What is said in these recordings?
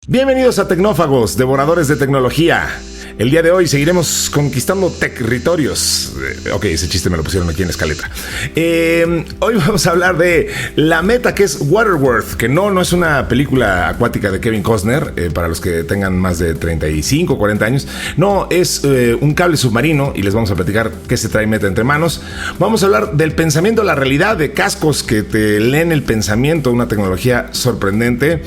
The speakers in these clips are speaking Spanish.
Bienvenidos a Tecnófagos, devoradores de tecnología. El día de hoy seguiremos conquistando territorios. Ok, ese chiste me lo pusieron aquí en la escaleta. Hoy vamos a hablar de la meta, que es Waterworld, que no es una película acuática de Kevin Costner, para los que tengan más de 35 o 40 años. No, es un cable submarino y les vamos a platicar qué se trae meta entre manos. Vamos a hablar del pensamiento, la realidad, de cascos que te leen el pensamiento, una tecnología sorprendente.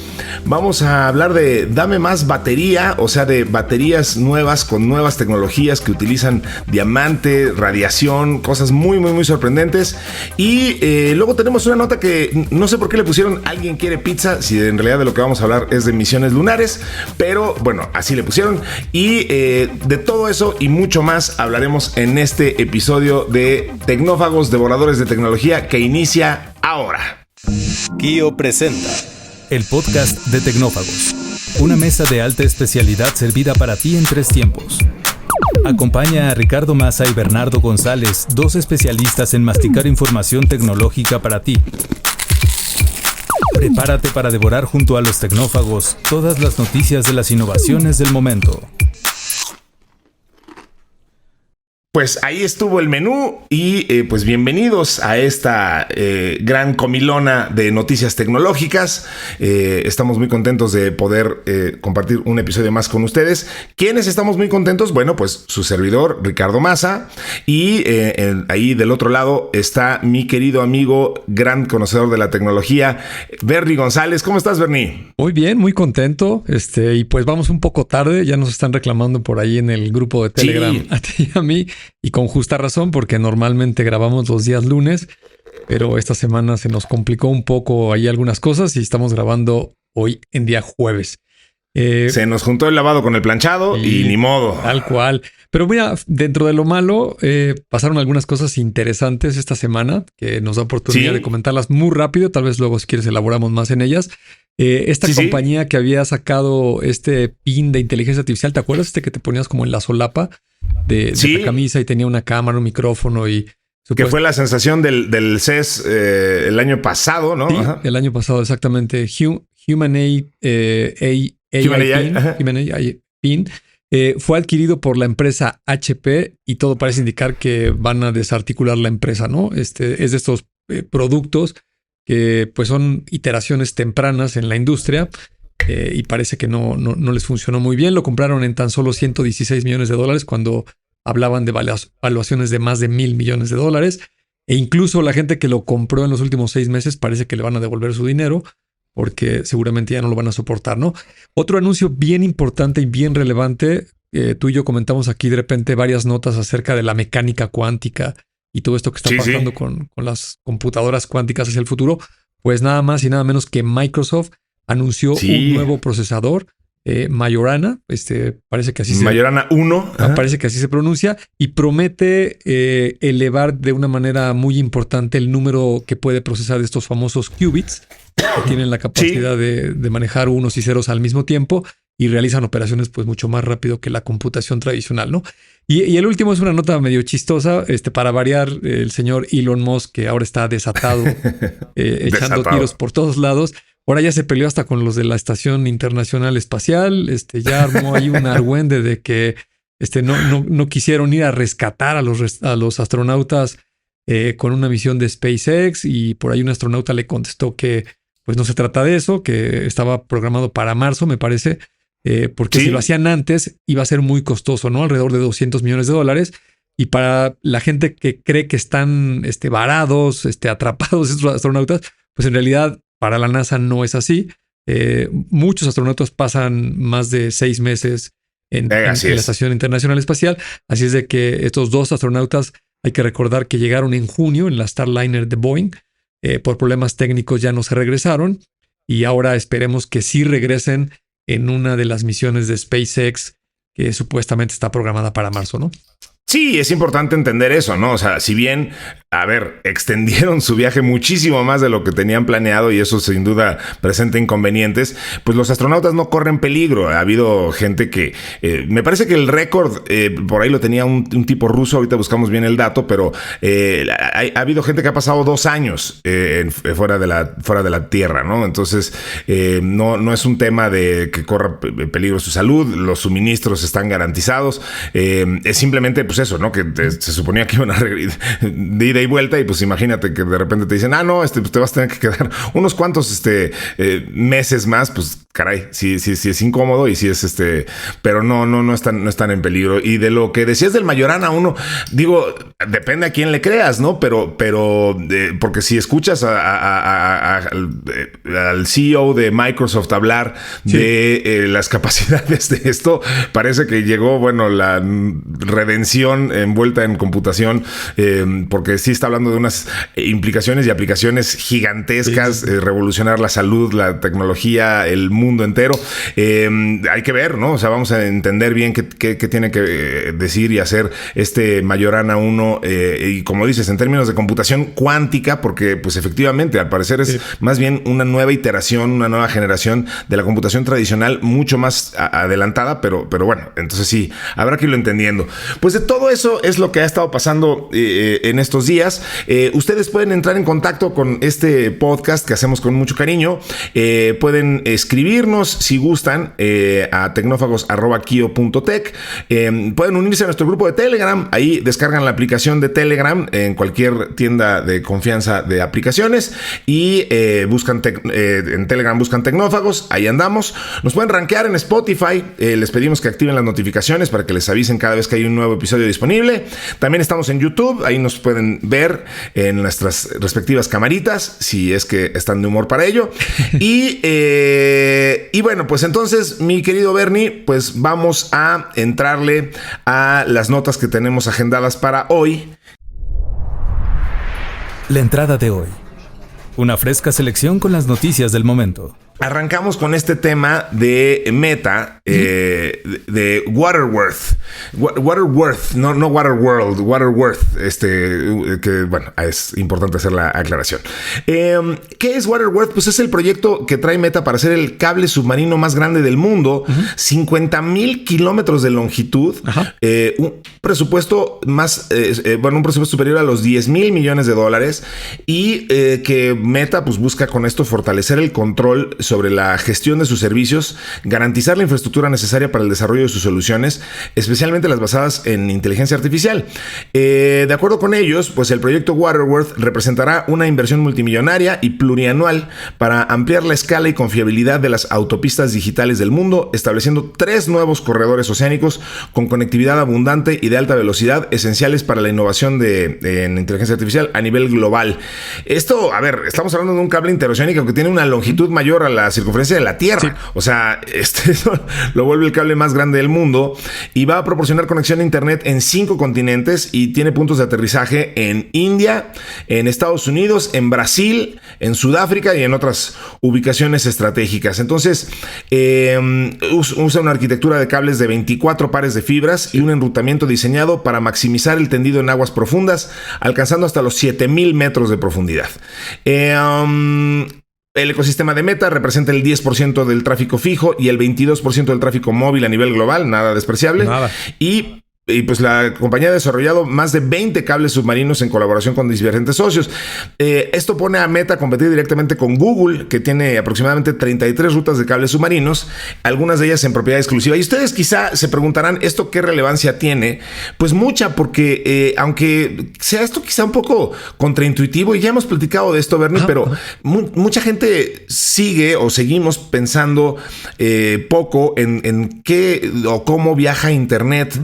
Vamos a hablar de dame más batería, o sea, de baterías nuevas con nuevas tecnologías que utilizan diamante, radiación, cosas muy sorprendentes. Y luego tenemos una nota que no sé por qué le pusieron "Alguien quiere pizza", si en realidad de lo que vamos a hablar es de misiones lunares, pero bueno, así le pusieron. Y de todo eso y mucho más hablaremos en este episodio de Tecnófagos, devoradores de tecnología, que inicia ahora. Kio presenta el podcast de Tecnófagos, una mesa de alta especialidad servida para ti en 3 tiempos. Acompaña a Ricardo Massa y Bernardo González, 2 especialistas en masticar información tecnológica para ti. Prepárate para devorar junto a los tecnófagos todas las noticias de las innovaciones del momento. Pues ahí estuvo el menú y pues bienvenidos a esta gran comilona de noticias tecnológicas. Estamos muy contentos de poder compartir un episodio más con ustedes. ¿Quiénes estamos muy contentos? Bueno, pues su servidor, Ricardo Massa, y ahí del otro lado está mi querido amigo, gran conocedor de la tecnología, Bernie González. ¿Cómo estás, Bernie? Muy bien, muy contento. Y pues vamos un poco tarde, ya nos están reclamando por ahí en el grupo de Telegram, sí, a ti y a mí. Y con justa razón, porque normalmente grabamos los días lunes, pero esta semana se nos complicó un poco ahí algunas cosas y estamos grabando hoy en día jueves. Se nos juntó el lavado con el planchado y ni modo. Tal cual. Pero mira, dentro de lo malo, pasaron algunas cosas interesantes esta semana que nos da oportunidad de comentarlas muy rápido. Tal vez luego, si quieres, elaboramos más en ellas. Esta compañía que había sacado este pin de inteligencia artificial, ¿te acuerdas? Que te ponías como en la solapa de la camisa y tenía una cámara, un micrófono y... Que fue la sensación del CES el año pasado, ¿no? Sí, ajá. El año pasado, exactamente. Human AI Pin fue adquirido por la empresa HP y todo parece indicar que van a desarticular la empresa, ¿no? Es de estos productos que pues son iteraciones tempranas en la industria y parece que no les funcionó muy bien. Lo compraron en tan solo $116 millones cuando hablaban de valuaciones de más de $1,000 millones. E incluso la gente que lo compró en los últimos 6 meses parece que le van a devolver su dinero porque seguramente ya no lo van a soportar, ¿no? Otro anuncio bien importante y bien relevante, tú y yo comentamos aquí de repente varias notas acerca de la mecánica cuántica y todo esto que está pasando con las computadoras cuánticas hacia el futuro, pues nada más y nada menos que Microsoft anunció un nuevo procesador, Majorana, parece que así Majorana 1. Parece que así se pronuncia y promete elevar de una manera muy importante el número que puede procesar de estos famosos qubits, que tienen la capacidad de manejar unos y ceros al mismo tiempo y realizan operaciones pues mucho más rápido que la computación tradicional, ¿no? Y el último es una nota medio chistosa, para variar, el señor Elon Musk, que ahora está desatado, echando tiros por todos lados. Ahora ya se peleó hasta con los de la Estación Internacional Espacial, ya armó ahí un argüende de que no quisieron ir a rescatar a los astronautas con una misión de SpaceX, y por ahí un astronauta le contestó que pues no se trata de eso, que estaba programado para marzo, me parece, porque si lo hacían antes iba a ser muy costoso, ¿no? Alrededor de $200 millones. Y para la gente que cree que están varados, atrapados estos astronautas, pues en realidad para la NASA no es así. Muchos astronautas pasan más de 6 meses en la Estación Internacional Espacial. Así es de que estos 2 astronautas hay que recordar que llegaron en junio en la Starliner de Boeing. Por problemas técnicos ya no se regresaron y ahora esperemos que sí regresen en una de las misiones de SpaceX que supuestamente está programada para marzo, ¿no? Sí, es importante entender eso, ¿no? O sea, si bien, a ver, extendieron su viaje muchísimo más de lo que tenían planeado y eso sin duda presenta inconvenientes, pues los astronautas no corren peligro. Ha habido gente que, me parece que el récord, por ahí lo tenía un tipo ruso, ahorita buscamos bien el dato, pero ha habido gente que ha pasado 2 años fuera de la Tierra, ¿no? Entonces, no es un tema de que corra peligro su salud, los suministros están garantizados, es simplemente, pues eso, ¿no? Que se suponía que iban a de ida y vuelta y pues imagínate que de repente te dicen, no, pues te vas a tener que quedar unos cuantos meses más, pues caray, sí es incómodo y sí es pero no están en peligro. Y de lo que decías del Majorana 1, digo, depende a quién le creas, ¿no? Pero porque si escuchas al CEO de Microsoft hablar de las capacidades de esto, parece que llegó, bueno, la redención envuelta en computación, porque sí está hablando de unas implicaciones y aplicaciones gigantescas, revolucionar la salud, la tecnología, el mundo entero. Hay que ver, ¿no? O sea, vamos a entender bien qué tiene que decir y hacer Majorana 1, y como dices, en términos de computación cuántica, porque pues efectivamente al parecer es más bien una nueva iteración, una nueva generación de la computación tradicional, mucho más adelantada, pero bueno, entonces sí, habrá que irlo entendiendo. Pues de todo eso es lo que ha estado pasando en estos días. Ustedes pueden entrar en contacto con este podcast que hacemos con mucho cariño. Pueden escribirnos si gustan a tecnófagos@kio.tech. Pueden unirse a nuestro grupo de Telegram. Ahí descargan la aplicación de Telegram en cualquier tienda de confianza de aplicaciones y en Telegram buscan Tecnófagos. Ahí andamos. Nos pueden rankear en Spotify. Les pedimos que activen las notificaciones para que les avisen cada vez que hay un nuevo episodio disponible. También estamos en YouTube. Ahí nos pueden ver en nuestras respectivas camaritas, si es que están de humor para ello. Y bueno, pues entonces, mi querido Bernie, pues vamos a entrarle a las notas que tenemos agendadas para hoy. La entrada de hoy. Una fresca selección con las noticias del momento. Arrancamos con este tema de Meta, de Waterworth. Waterworth, no Waterworld, Waterworth. Que bueno, es importante hacer la aclaración. ¿Qué es Waterworth? Pues es el proyecto que trae Meta para hacer el cable submarino más grande del mundo, 50,000 kilómetros de longitud, un presupuesto un presupuesto superior a los $10,000 millones, y que Meta pues busca con esto fortalecer el control sobre la gestión de sus servicios, garantizar la infraestructura necesaria para el desarrollo de sus soluciones, especialmente las basadas en inteligencia artificial. De acuerdo con ellos, pues el proyecto Waterworth representará una inversión multimillonaria y plurianual para ampliar la escala y confiabilidad de las autopistas digitales del mundo, estableciendo 3 nuevos corredores oceánicos con conectividad abundante y de alta velocidad, esenciales para la innovación en inteligencia artificial a nivel global. Esto, a ver, estamos hablando de un cable interoceánico que tiene una longitud mayor a la circunferencia de la Tierra. Sí. O sea, eso lo vuelve el cable más grande del mundo y va a proporcionar conexión a internet en 5 continentes y tiene puntos de aterrizaje en India, en Estados Unidos, en Brasil, en Sudáfrica y en otras ubicaciones estratégicas. Entonces, usa una arquitectura de cables de 24 pares de fibras y un enrutamiento diseñado para maximizar el tendido en aguas profundas, alcanzando hasta los 7,000 metros de profundidad. El ecosistema de Meta representa el 10% del tráfico fijo y el 22% del tráfico móvil a nivel global, nada despreciable. Nada. Y pues la compañía ha desarrollado más de 20 cables submarinos en colaboración con diferentes socios. Esto pone a Meta a competir directamente con Google, que tiene aproximadamente 33 rutas de cables submarinos, algunas de ellas en propiedad exclusiva. Y ustedes quizá se preguntarán, ¿esto qué relevancia tiene? Pues mucha, porque aunque sea esto quizá un poco contraintuitivo, y ya hemos platicado de esto, Bernie, pero mucha gente sigue o seguimos pensando poco en qué o cómo viaja Internet,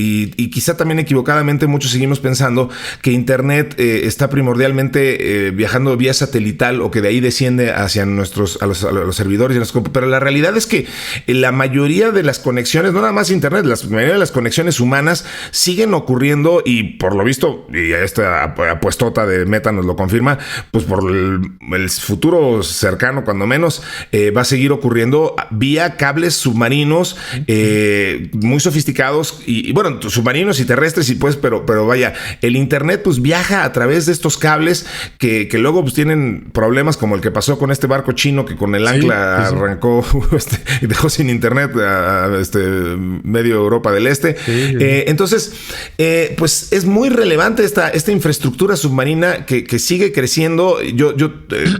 y quizá también equivocadamente muchos seguimos pensando que Internet está primordialmente viajando vía satelital o que de ahí desciende hacia a los servidores. Pero la realidad es que la mayoría de las conexiones, no nada más Internet, la mayoría de las conexiones humanas siguen ocurriendo y por lo visto, y esta apuestota de Meta nos lo confirma, pues por el futuro cercano, cuando menos, va a seguir ocurriendo vía cables submarinos muy sofisticados y bueno, bueno, submarinos y terrestres, y pues, pero vaya, el internet pues viaja a través de estos cables que luego pues tienen problemas como el que pasó con este barco chino que con el ancla arrancó y dejó sin internet a medio Europa del Este. Entonces, pues es muy relevante esta infraestructura submarina que sigue creciendo. Yo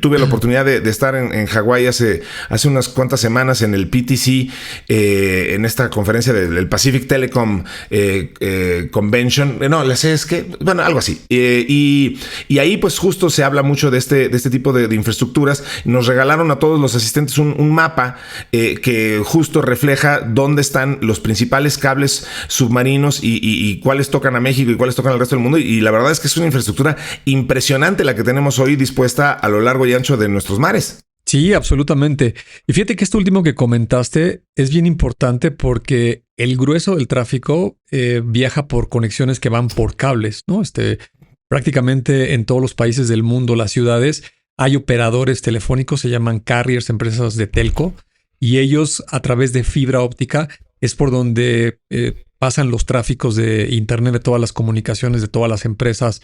tuve la oportunidad de estar en Hawái hace unas cuantas semanas en el PTC, en esta conferencia del Pacific Telecom Convention. No, la sé, es que, bueno, algo así. Y ahí pues justo se habla mucho de este tipo de infraestructuras. Nos regalaron a todos los asistentes un mapa que justo refleja dónde están los principales cables submarinos y cuáles tocan a México y cuáles tocan al resto del mundo. Y la verdad es que es una infraestructura impresionante la que tenemos hoy dispuesta a lo largo y ancho de nuestros mares. Sí, absolutamente. Y fíjate que esto último que comentaste es bien importante porque el grueso del tráfico viaja por conexiones que van por cables, ¿no? Prácticamente en todos los países del mundo, las ciudades, hay operadores telefónicos, se llaman carriers, empresas de telco, y ellos a través de fibra óptica es por donde pasan los tráficos de internet, de todas las comunicaciones, de todas las empresas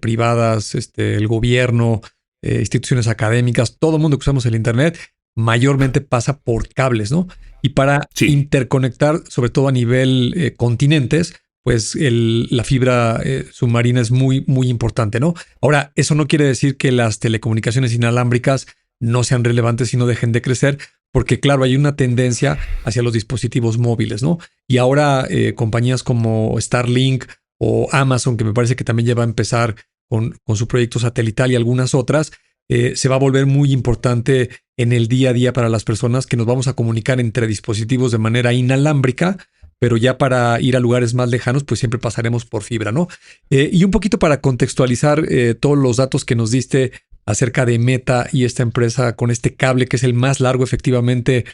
privadas, el gobierno, instituciones académicas, todo el mundo que usamos el internet mayormente pasa por cables, ¿no? Y para interconectar, sobre todo a nivel continentes, pues la fibra submarina es muy, muy importante, ¿no? Ahora, eso no quiere decir que las telecomunicaciones inalámbricas no sean relevantes y no dejen de crecer, porque claro, hay una tendencia hacia los dispositivos móviles, ¿no? Y ahora compañías como Starlink o Amazon, que me parece que también ya va a empezar con su proyecto satelital y algunas otras, se va a volver muy importante en el día a día para las personas que nos vamos a comunicar entre dispositivos de manera inalámbrica, pero ya para ir a lugares más lejanos, pues siempre pasaremos por fibra, ¿no? Y un poquito para contextualizar todos los datos que nos diste acerca de Meta y esta empresa con este cable que es el más largo efectivamente,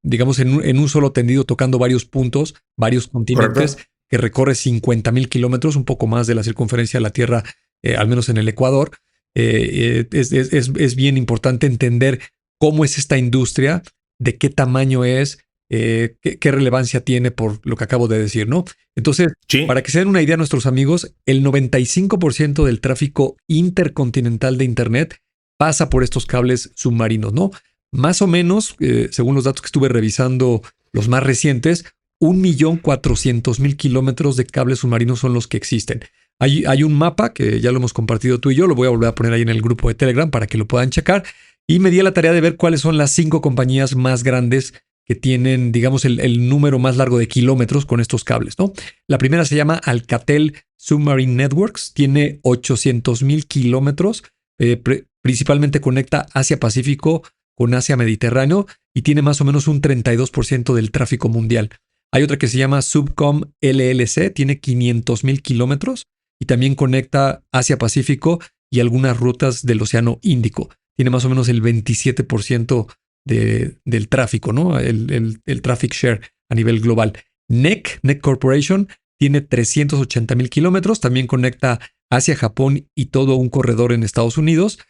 digamos en un solo tendido tocando varios puntos, varios continentes, correcto, que recorre 50,000 kilómetros, un poco más de la circunferencia de la Tierra, al menos en el Ecuador. Es bien importante entender cómo es esta industria, de qué tamaño es, qué relevancia tiene por lo que acabo de decir, ¿no? Entonces, para que se den una idea nuestros amigos, el 95% del tráfico intercontinental de Internet pasa por estos cables submarinos, ¿no? Más o menos, según los datos que estuve revisando, los más recientes, 1,400,000 kilómetros de cables submarinos son los que existen. Hay un mapa que ya lo hemos compartido tú y yo, lo voy a volver a poner ahí en el grupo de Telegram para que lo puedan checar. Y me di a la tarea de ver cuáles son las 5 compañías más grandes que tienen, digamos, el número más largo de kilómetros con estos cables, ¿no? La primera se llama Alcatel Submarine Networks, tiene 800,000 kilómetros, principalmente conecta Asia-Pacífico con Asia-Mediterráneo y tiene más o menos un 32% del tráfico mundial. Hay otra que se llama Subcom LLC, tiene 500,000 kilómetros y también conecta Asia-Pacífico y algunas rutas del Océano Índico. Tiene más o menos el 27% del tráfico, ¿no? El traffic share a nivel global. NEC Corporation tiene 380,000 kilómetros, también conecta Asia, Japón y todo un corredor en Estados Unidos.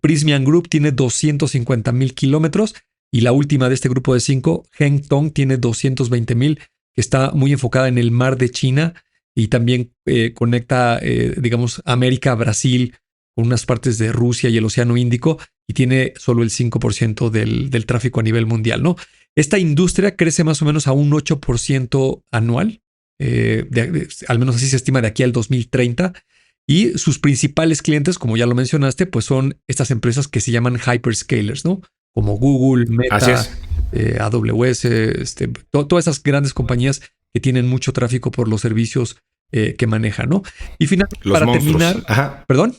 Prysmian Group tiene 250,000 kilómetros y la última de este grupo de 5, Hengtong, tiene 220,000, que está muy enfocada en el mar de China y también conecta, digamos, América, Brasil, con unas partes de Rusia y el Océano Índico y tiene solo el 5% del tráfico a nivel mundial, ¿no? Esta industria crece más o menos a un 8% anual, al menos así se estima de aquí al 2030. Y sus principales clientes, como ya lo mencionaste, pues son estas empresas que se llaman hyperscalers, ¿no? Como Google, Meta, AWS, todas esas grandes compañías que tienen mucho tráfico por los servicios que manejan, ¿no? Y finalmente, para terminar... Ajá. ¿Perdón?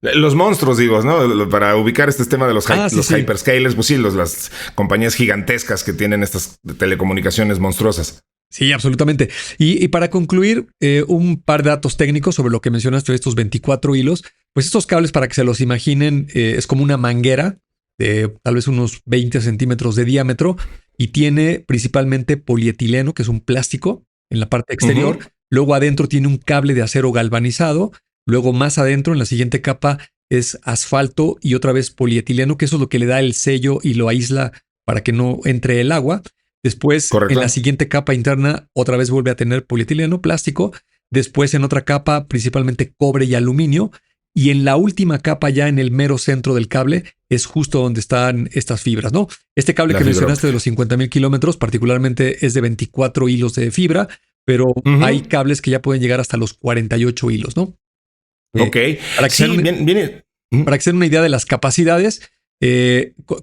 Los monstruos, digo, ¿no? Para ubicar este tema de los hyperscalers, pues sí, las compañías gigantescas que tienen estas telecomunicaciones monstruosas. Sí, absolutamente. Y para concluir, un par de datos técnicos sobre lo que mencionaste de estos 24 hilos. Pues estos cables, para que se los imaginen, es como una manguera de tal vez unos 20 centímetros de diámetro y tiene principalmente polietileno, que es un plástico en la parte exterior. Luego adentro tiene un cable de acero galvanizado. Luego más adentro, en la siguiente capa, es asfalto y otra vez polietileno, que eso es lo que le da el sello y lo aísla para que no entre el agua. Después, Correcto. en la siguiente capa interna, otra vez vuelve a tener polietileno, plástico. Después, en otra capa, principalmente cobre y aluminio. Y en la última capa, ya en el mero centro del cable, es justo donde están estas fibras, ¿no? Este cable La que fibra mencionaste de los 50,000 kilómetros, particularmente es de 24 hilos de fibra, pero hay cables que ya pueden llegar hasta los 48 hilos, ¿no? Ok. Para que Sí, sean- viene. Para que se den una idea de las capacidades,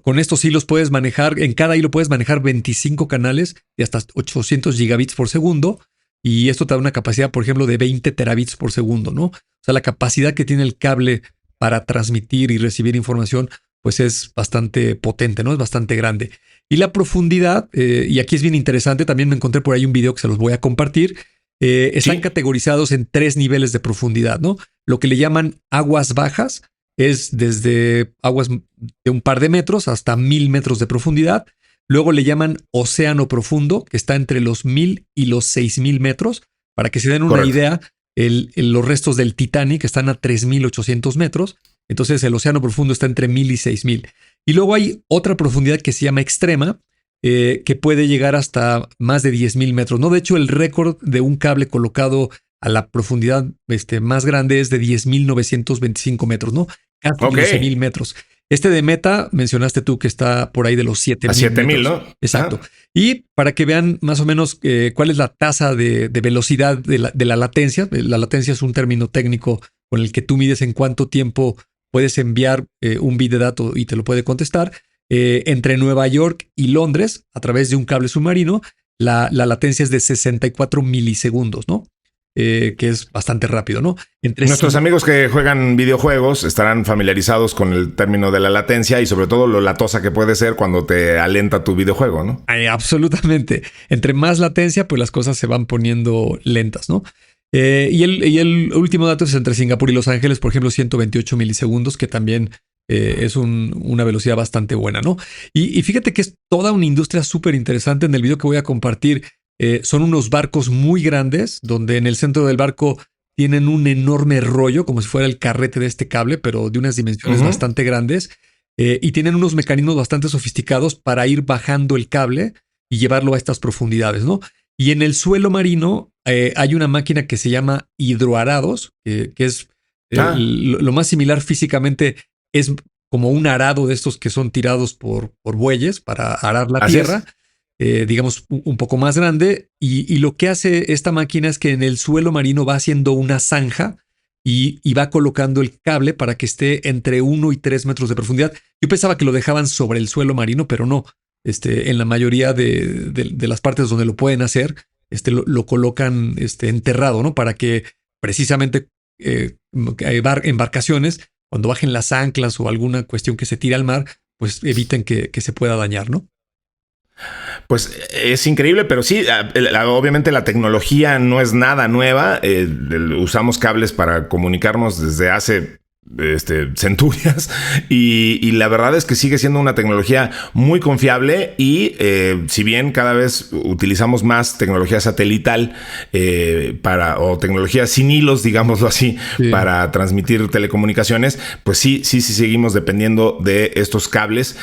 con estos hilos puedes manejar, en cada hilo puedes manejar 25 canales de hasta 800 gigabits por segundo. Y esto te da una capacidad, por ejemplo, de 20 terabits por segundo, ¿no? O sea, la capacidad que tiene el cable para transmitir y recibir información, pues es bastante potente, ¿no? Es bastante grande. Y la profundidad, y aquí es bien interesante, también me encontré por ahí un video que se los voy a compartir. Están Sí. categorizados en 3 niveles de profundidad, ¿no? Lo que le llaman aguas bajas es desde aguas de un par de metros hasta 1000 metros de profundidad. Luego le llaman océano profundo, que está entre los 1000 y los 6000 metros. Para que se den una Correcto. idea, los restos del Titanic están a 3800 metros. Entonces el océano profundo está entre 1000 y 6000. Y luego hay otra profundidad que se llama extrema, que puede llegar hasta más de 10,000 metros, ¿no? De hecho, el récord de un cable colocado a la profundidad más grande es de 10,925 metros, ¿no? Casi Ok. 11,000 metros. Este de Meta, mencionaste tú que está por ahí de los 7,000 A 7,000, metros. ¿no? Exacto. Ah. Y para que vean más o menos cuál es la tasa de velocidad de la latencia. La latencia es un término técnico con el que tú mides en cuánto tiempo puedes enviar un bit de dato y te lo puede contestar. Entre Nueva York y Londres, a través de un cable submarino, la latencia es de 64 milisegundos, ¿no? Que es bastante rápido, ¿no? Nuestros amigos que juegan videojuegos estarán familiarizados con el término de la latencia y sobre todo lo latosa que puede ser cuando te alenta tu videojuego, ¿no? Absolutamente. Entre más latencia, pues las cosas se van poniendo lentas, ¿no? Y el último dato es entre Singapur y Los Ángeles, por ejemplo, 128 milisegundos, que también es una velocidad bastante buena, ¿no? Y fíjate que es toda una industria súper interesante. En el video que voy a compartir, son unos barcos muy grandes, donde en el centro del barco tienen un enorme rollo, como si fuera el carrete de este cable, pero de unas dimensiones bastante grandes. Y tienen unos mecanismos bastante sofisticados para ir bajando el cable y llevarlo a estas profundidades, ¿no? Y en el suelo marino hay una máquina que se llama hidroarados, que es lo más similar físicamente, es como un arado de estos que son tirados por bueyes para arar la tierra. Digamos, un poco más grande. Y lo que hace esta máquina es que en el suelo marino va haciendo una zanja y va colocando el cable para que esté entre 1 y 3 metros de profundidad. Yo pensaba que lo dejaban sobre el suelo marino, pero no. En la mayoría de las partes donde lo pueden hacer, lo colocan enterrado, ¿no? Para que precisamente embarcaciones, cuando bajen las anclas o alguna cuestión que se tire al mar, pues eviten que se pueda dañar, ¿no? Pues es increíble, pero sí, obviamente la tecnología no es nada nueva. Usamos cables para comunicarnos desde hace centurias y la verdad es que sigue siendo una tecnología muy confiable y si bien cada vez utilizamos más tecnología satelital o tecnología sin hilos, digámoslo así, para transmitir telecomunicaciones, pues sí seguimos dependiendo de estos cables,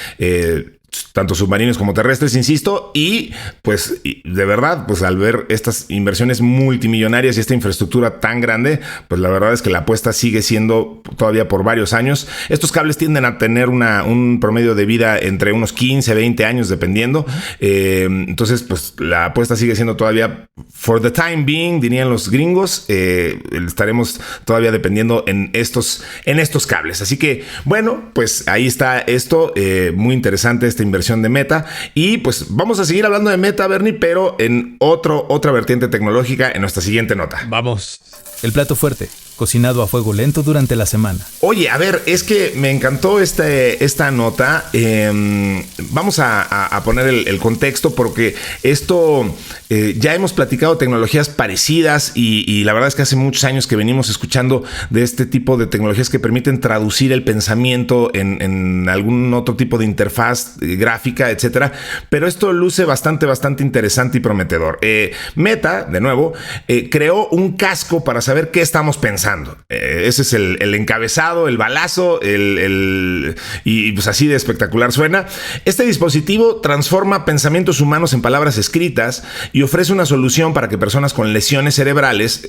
tanto submarinos como terrestres, insisto, y pues de verdad, pues al ver estas inversiones multimillonarias y esta infraestructura tan grande, pues la verdad es que la apuesta sigue siendo todavía por varios años. Estos cables tienden a tener un promedio de vida entre unos 15, 20 años, dependiendo. Entonces, pues la apuesta sigue siendo todavía, for the time being, dirían los gringos, estaremos todavía dependiendo en estos cables. Así que, bueno, pues ahí está esto, muy interesante esta inversión de Meta, y pues vamos a seguir hablando de Meta, Bernie, pero en otra vertiente tecnológica en nuestra siguiente nota. Vamos. El plato fuerte, cocinado a fuego lento durante la semana. Oye, a ver, es que me encantó esta nota. Vamos a poner el contexto porque esto ya hemos platicado tecnologías parecidas y la verdad es que hace muchos años que venimos escuchando de este tipo de tecnologías que permiten traducir el pensamiento en algún otro tipo de interfaz gráfica, etcétera. Pero esto luce bastante interesante y prometedor. Meta, de nuevo, creó un casco para saber qué estamos pensando. pensando. Ese es el encabezado, el balazo, y pues así de espectacular suena. Este dispositivo transforma pensamientos humanos en palabras escritas y ofrece una solución para que personas con lesiones cerebrales,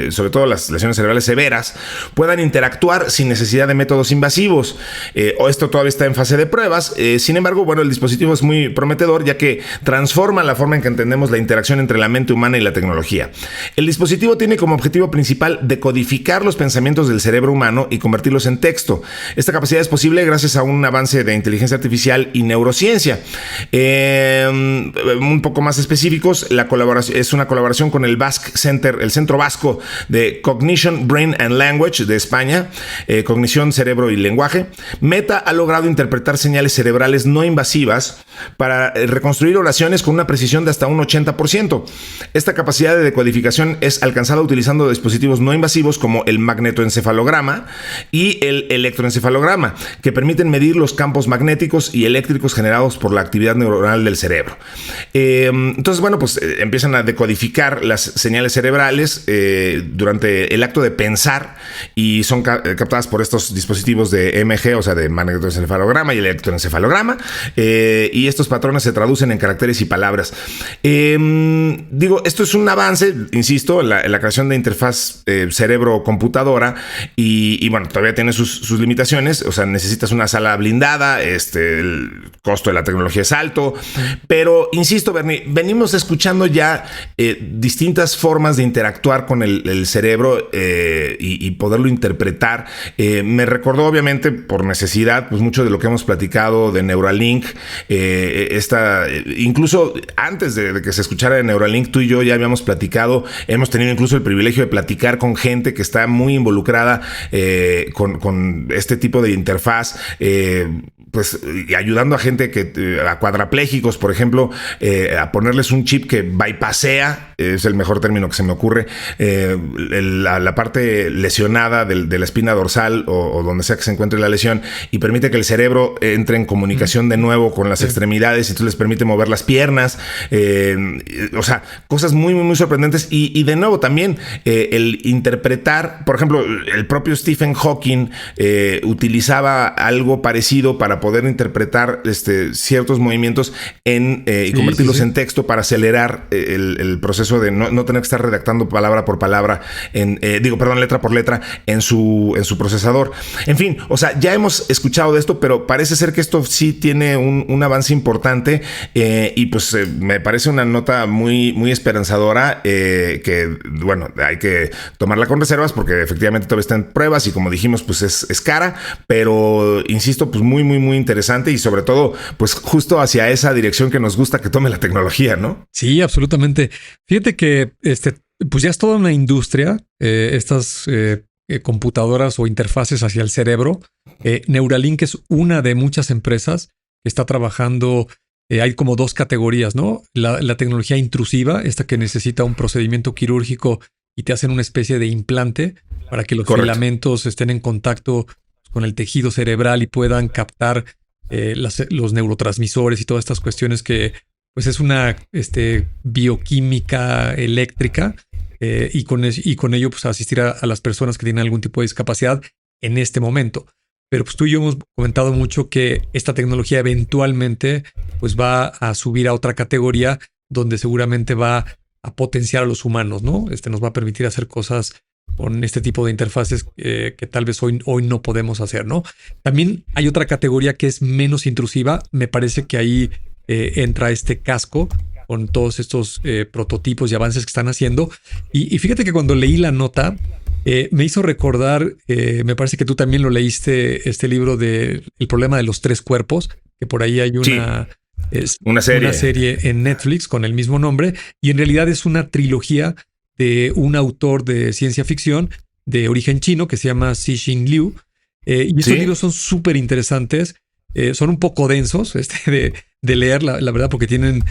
sobre todo las lesiones cerebrales severas, puedan interactuar sin necesidad de métodos invasivos. Esto todavía está en fase de pruebas. Sin embargo, bueno, el dispositivo es muy prometedor, ya que transforma la forma en que entendemos la interacción entre la mente humana y la tecnología. El dispositivo tiene como objetivo principal decodificar los pensamientos del cerebro humano y convertirlos en texto. Esta capacidad es posible gracias a un avance de inteligencia artificial y neurociencia. Un poco más específicos, la colaboración es una colaboración con el Basque Center, el Centro Vasco de Cognition, Brain and Language de España, Cognición, Cerebro y Lenguaje. Meta ha logrado interpretar señales cerebrales no invasivas para reconstruir oraciones con una precisión de hasta un 80%. Esta capacidad de decodificación es alcanzada utilizando dispositivos no invasivos como el magnetoencefalograma y el electroencefalograma, que permiten medir los campos magnéticos y eléctricos generados por la actividad neuronal del cerebro. Entonces, bueno, pues empiezan a decodificar las señales cerebrales durante el acto de pensar y son captadas por estos dispositivos de EMG, o sea, de magnetoencefalograma y electroencefalograma, y estos patrones se traducen en caracteres y palabras. Digo, esto es un avance, insisto, en la creación de interfaz cerebro-computadora y bueno, todavía tiene sus limitaciones. O sea, necesitas una sala blindada, el costo de la tecnología es alto, pero insisto, Bernie, venimos escuchando ya distintas formas de interactuar con el cerebro y poderlo interpretar. Me recordó, obviamente, por necesidad, pues mucho de lo que hemos platicado de Neuralink. Incluso antes de que se escuchara de Neuralink, tú y yo ya habíamos platicado, hemos tenido incluso el privilegio de platicar con gente que está muy involucrada con este tipo de interfaz, pues ayudando a gente a cuadraplégicos, por ejemplo, a ponerles un chip que bypassea, es el mejor término que se me ocurre, la parte lesionada de la espina dorsal o donde sea que se encuentre la lesión, y permite que el cerebro entre en comunicación de nuevo con las extremidades, y entonces les permite mover las piernas, o sea, cosas muy, muy, muy sorprendentes. Y de nuevo también el interpretar, por ejemplo, el propio Stephen Hawking utilizaba algo parecido para poder interpretar ciertos movimientos y convertirlos en texto para acelerar el proceso de no tener que estar redactando palabra por palabra, letra por letra en su procesador. En fin, o sea, ya hemos escuchado de esto, pero parece ser que esto sí tiene un avance importante, y pues me parece una nota muy, muy esperanzadora, que bueno, hay que tomarla con reservas porque efectivamente todavía está en pruebas y, como dijimos, pues es cara, pero insisto, pues muy, muy, muy interesante, y sobre todo, pues justo hacia esa dirección que nos gusta que tome la tecnología, ¿no? Sí, absolutamente. Fíjate que pues ya es toda una industria, estas computadoras o interfaces hacia el cerebro. Neuralink es una de muchas empresas que está trabajando. Hay como dos categorías, ¿no? La tecnología intrusiva, esta que necesita un procedimiento quirúrgico y te hacen una especie de implante para que los filamentos estén en contacto con el tejido cerebral y puedan captar los neurotransmisores y todas estas cuestiones que pues es una bioquímica eléctrica, y con ello pues asistir a las personas que tienen algún tipo de discapacidad en este momento. Pero pues tú y yo hemos comentado mucho que esta tecnología eventualmente pues va a subir a otra categoría donde seguramente va a potenciar a los humanos, ¿no? Nos va a permitir hacer cosas con este tipo de interfaces que tal vez hoy no podemos hacer, ¿no? También hay otra categoría que es menos intrusiva. Me parece que ahí entra este casco con todos estos prototipos y avances que están haciendo. Y fíjate que cuando leí la nota, me hizo recordar, me parece que tú también lo leíste, este libro de El problema de los tres cuerpos, que por ahí hay una serie en Netflix con el mismo nombre, y en realidad es una trilogía de un autor de ciencia ficción de origen chino que se llama Cixin Liu. Y estos libros son súper interesantes, son un poco densos de leer, la verdad, porque tienen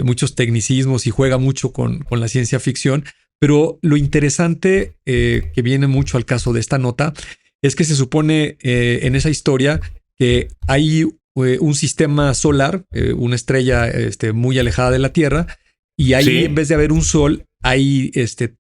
muchos tecnicismos y juega mucho con la ciencia ficción. Pero lo interesante que viene mucho al caso de esta nota es que se supone en esa historia que hay un sistema solar, una estrella muy alejada de la Tierra, y ahí en vez de haber un sol, hay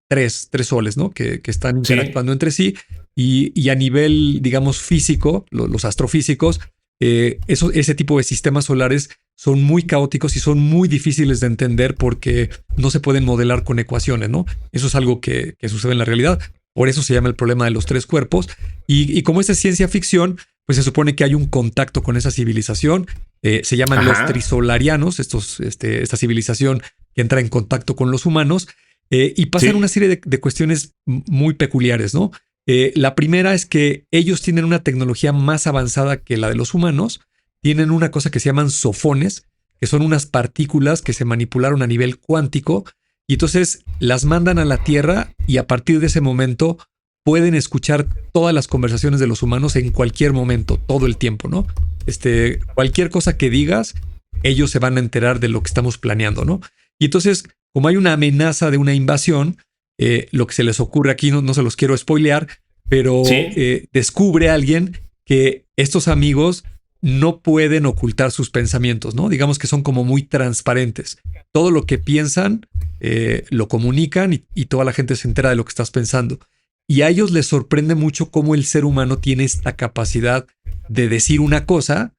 tres soles, ¿no? Que están interactuando entre sí y a nivel, digamos, físico, los astrofísicos, ese tipo de sistemas solares son muy caóticos y son muy difíciles de entender porque no se pueden modelar con ecuaciones, ¿no? Eso es algo que sucede en la realidad. Por eso se llama el problema de los tres cuerpos. Y como es ciencia ficción, pues se supone que hay un contacto con esa civilización. Se llaman los trisolarianos, esta civilización que entra en contacto con los humanos. Y pasan una serie de cuestiones muy peculiares, ¿no? La primera es que ellos tienen una tecnología más avanzada que la de los humanos. Tienen una cosa que se llaman sofones, que son unas partículas que se manipularon a nivel cuántico y entonces las mandan a la Tierra y a partir de ese momento pueden escuchar todas las conversaciones de los humanos en cualquier momento, todo el tiempo, ¿no? Cualquier cosa que digas, ellos se van a enterar de lo que estamos planeando, ¿no? Y entonces, como hay una amenaza de una invasión, lo que se les ocurre aquí, no se los quiero spoilear, pero descubre alguien que estos amigos no pueden ocultar sus pensamientos, ¿no? Digamos que son como muy transparentes. Todo lo que piensan lo comunican y toda la gente se entera de lo que estás pensando. Y a ellos les sorprende mucho cómo el ser humano tiene esta capacidad de decir una cosa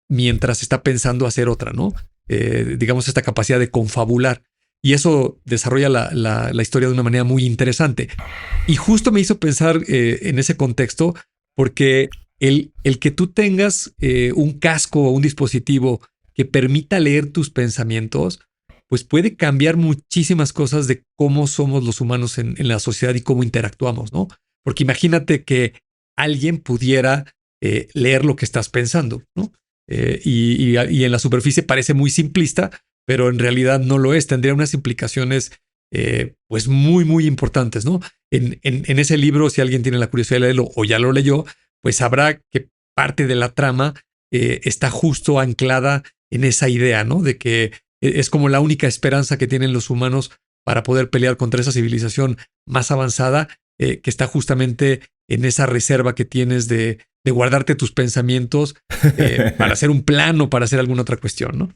mientras está pensando hacer otra, ¿no? Digamos, esta capacidad de confabular. Y eso desarrolla la historia de una manera muy interesante. Y justo me hizo pensar en ese contexto porque el que tú tengas un casco o un dispositivo que permita leer tus pensamientos, pues puede cambiar muchísimas cosas de cómo somos los humanos en la sociedad y cómo interactuamos, ¿no? Porque imagínate que alguien pudiera leer lo que estás pensando, ¿no? Y en la superficie parece muy simplista, pero en realidad no lo es. Tendría unas implicaciones pues muy, muy importantes, ¿no? En ese libro, si alguien tiene la curiosidad de leerlo o ya lo leyó, pues sabrá que parte de la trama está justo anclada en esa idea, ¿no? De que es como la única esperanza que tienen los humanos para poder pelear contra esa civilización más avanzada, que está justamente en esa reserva que tienes de guardarte tus pensamientos para hacer un plan o para hacer alguna otra cuestión, ¿no?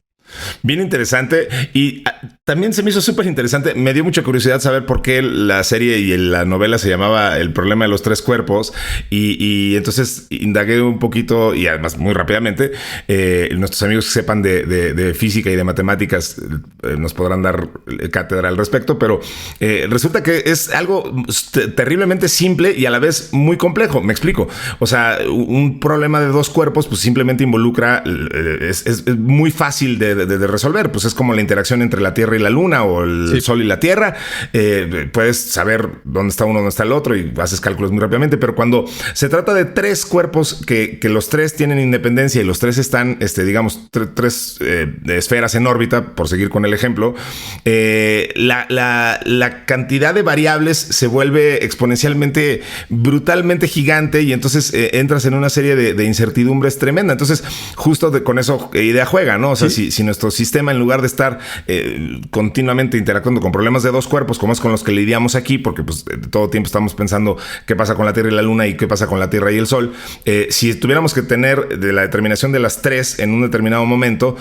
Bien interesante y también se me hizo súper interesante. Me dio mucha curiosidad saber por qué la serie y la novela se llamaba El problema de los tres cuerpos y entonces indagué un poquito y además muy rápidamente. Nuestros amigos que sepan de física y de matemáticas nos podrán dar cátedra al respecto, pero resulta que es algo terriblemente simple y a la vez muy complejo. Me explico. O sea, un problema de dos cuerpos pues simplemente involucra, es muy fácil de resolver, pues es como la interacción entre la Tierra y la Luna o el Sol y la Tierra. Puedes saber dónde está uno, dónde está el otro y haces cálculos muy rápidamente, pero cuando se trata de tres cuerpos que los tres tienen independencia y los tres están, digamos, tres esferas en órbita, por seguir con el ejemplo, la cantidad de variables se vuelve exponencialmente, brutalmente gigante y entonces entras en una serie de incertidumbres tremenda. Entonces, justo con eso idea juega, ¿no? O sea, si nuestro sistema, en lugar de estar continuamente interactuando con problemas de dos cuerpos, como es con los que lidiamos aquí, porque pues todo tiempo estamos pensando qué pasa con la Tierra y la Luna y qué pasa con la Tierra y el Sol, si tuviéramos que tener de la determinación de las tres en un determinado momento,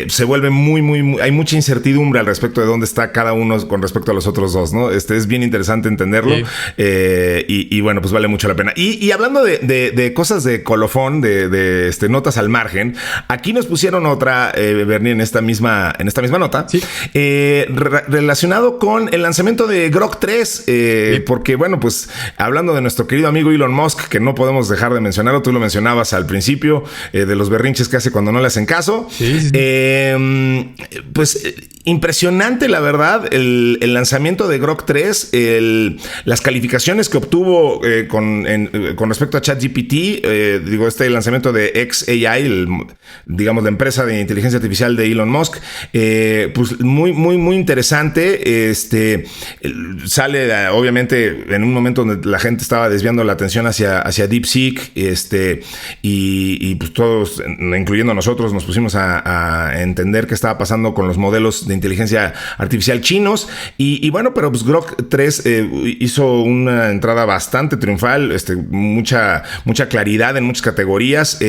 se vuelve muy, hay mucha incertidumbre al respecto de dónde está cada uno con respecto a los otros dos, ¿no? Es bien interesante entenderlo. Y bueno, pues vale mucho la pena. Y hablando de cosas de colofón, de notas al margen, aquí nos pusieron otra, Bernie, en esta misma nota, relacionado con el lanzamiento de Grok 3, porque bueno, pues hablando de nuestro querido amigo Elon Musk, que no podemos dejar de mencionarlo, tú lo mencionabas al principio, de los berrinches que hace cuando no le hacen caso. Pues impresionante, la verdad, el lanzamiento de Grok 3, las calificaciones que obtuvo con respecto a ChatGPT, este lanzamiento de xAI, digamos la empresa de inteligencia artificial de Elon Musk, pues muy interesante. Sale obviamente en un momento donde la gente estaba desviando la atención hacia DeepSeek, y pues todos, incluyendo nosotros, nos pusimos a entender qué estaba pasando con los modelos de inteligencia artificial chinos y bueno, pero pues Grok 3 hizo una entrada bastante triunfal, mucha claridad en muchas categorías.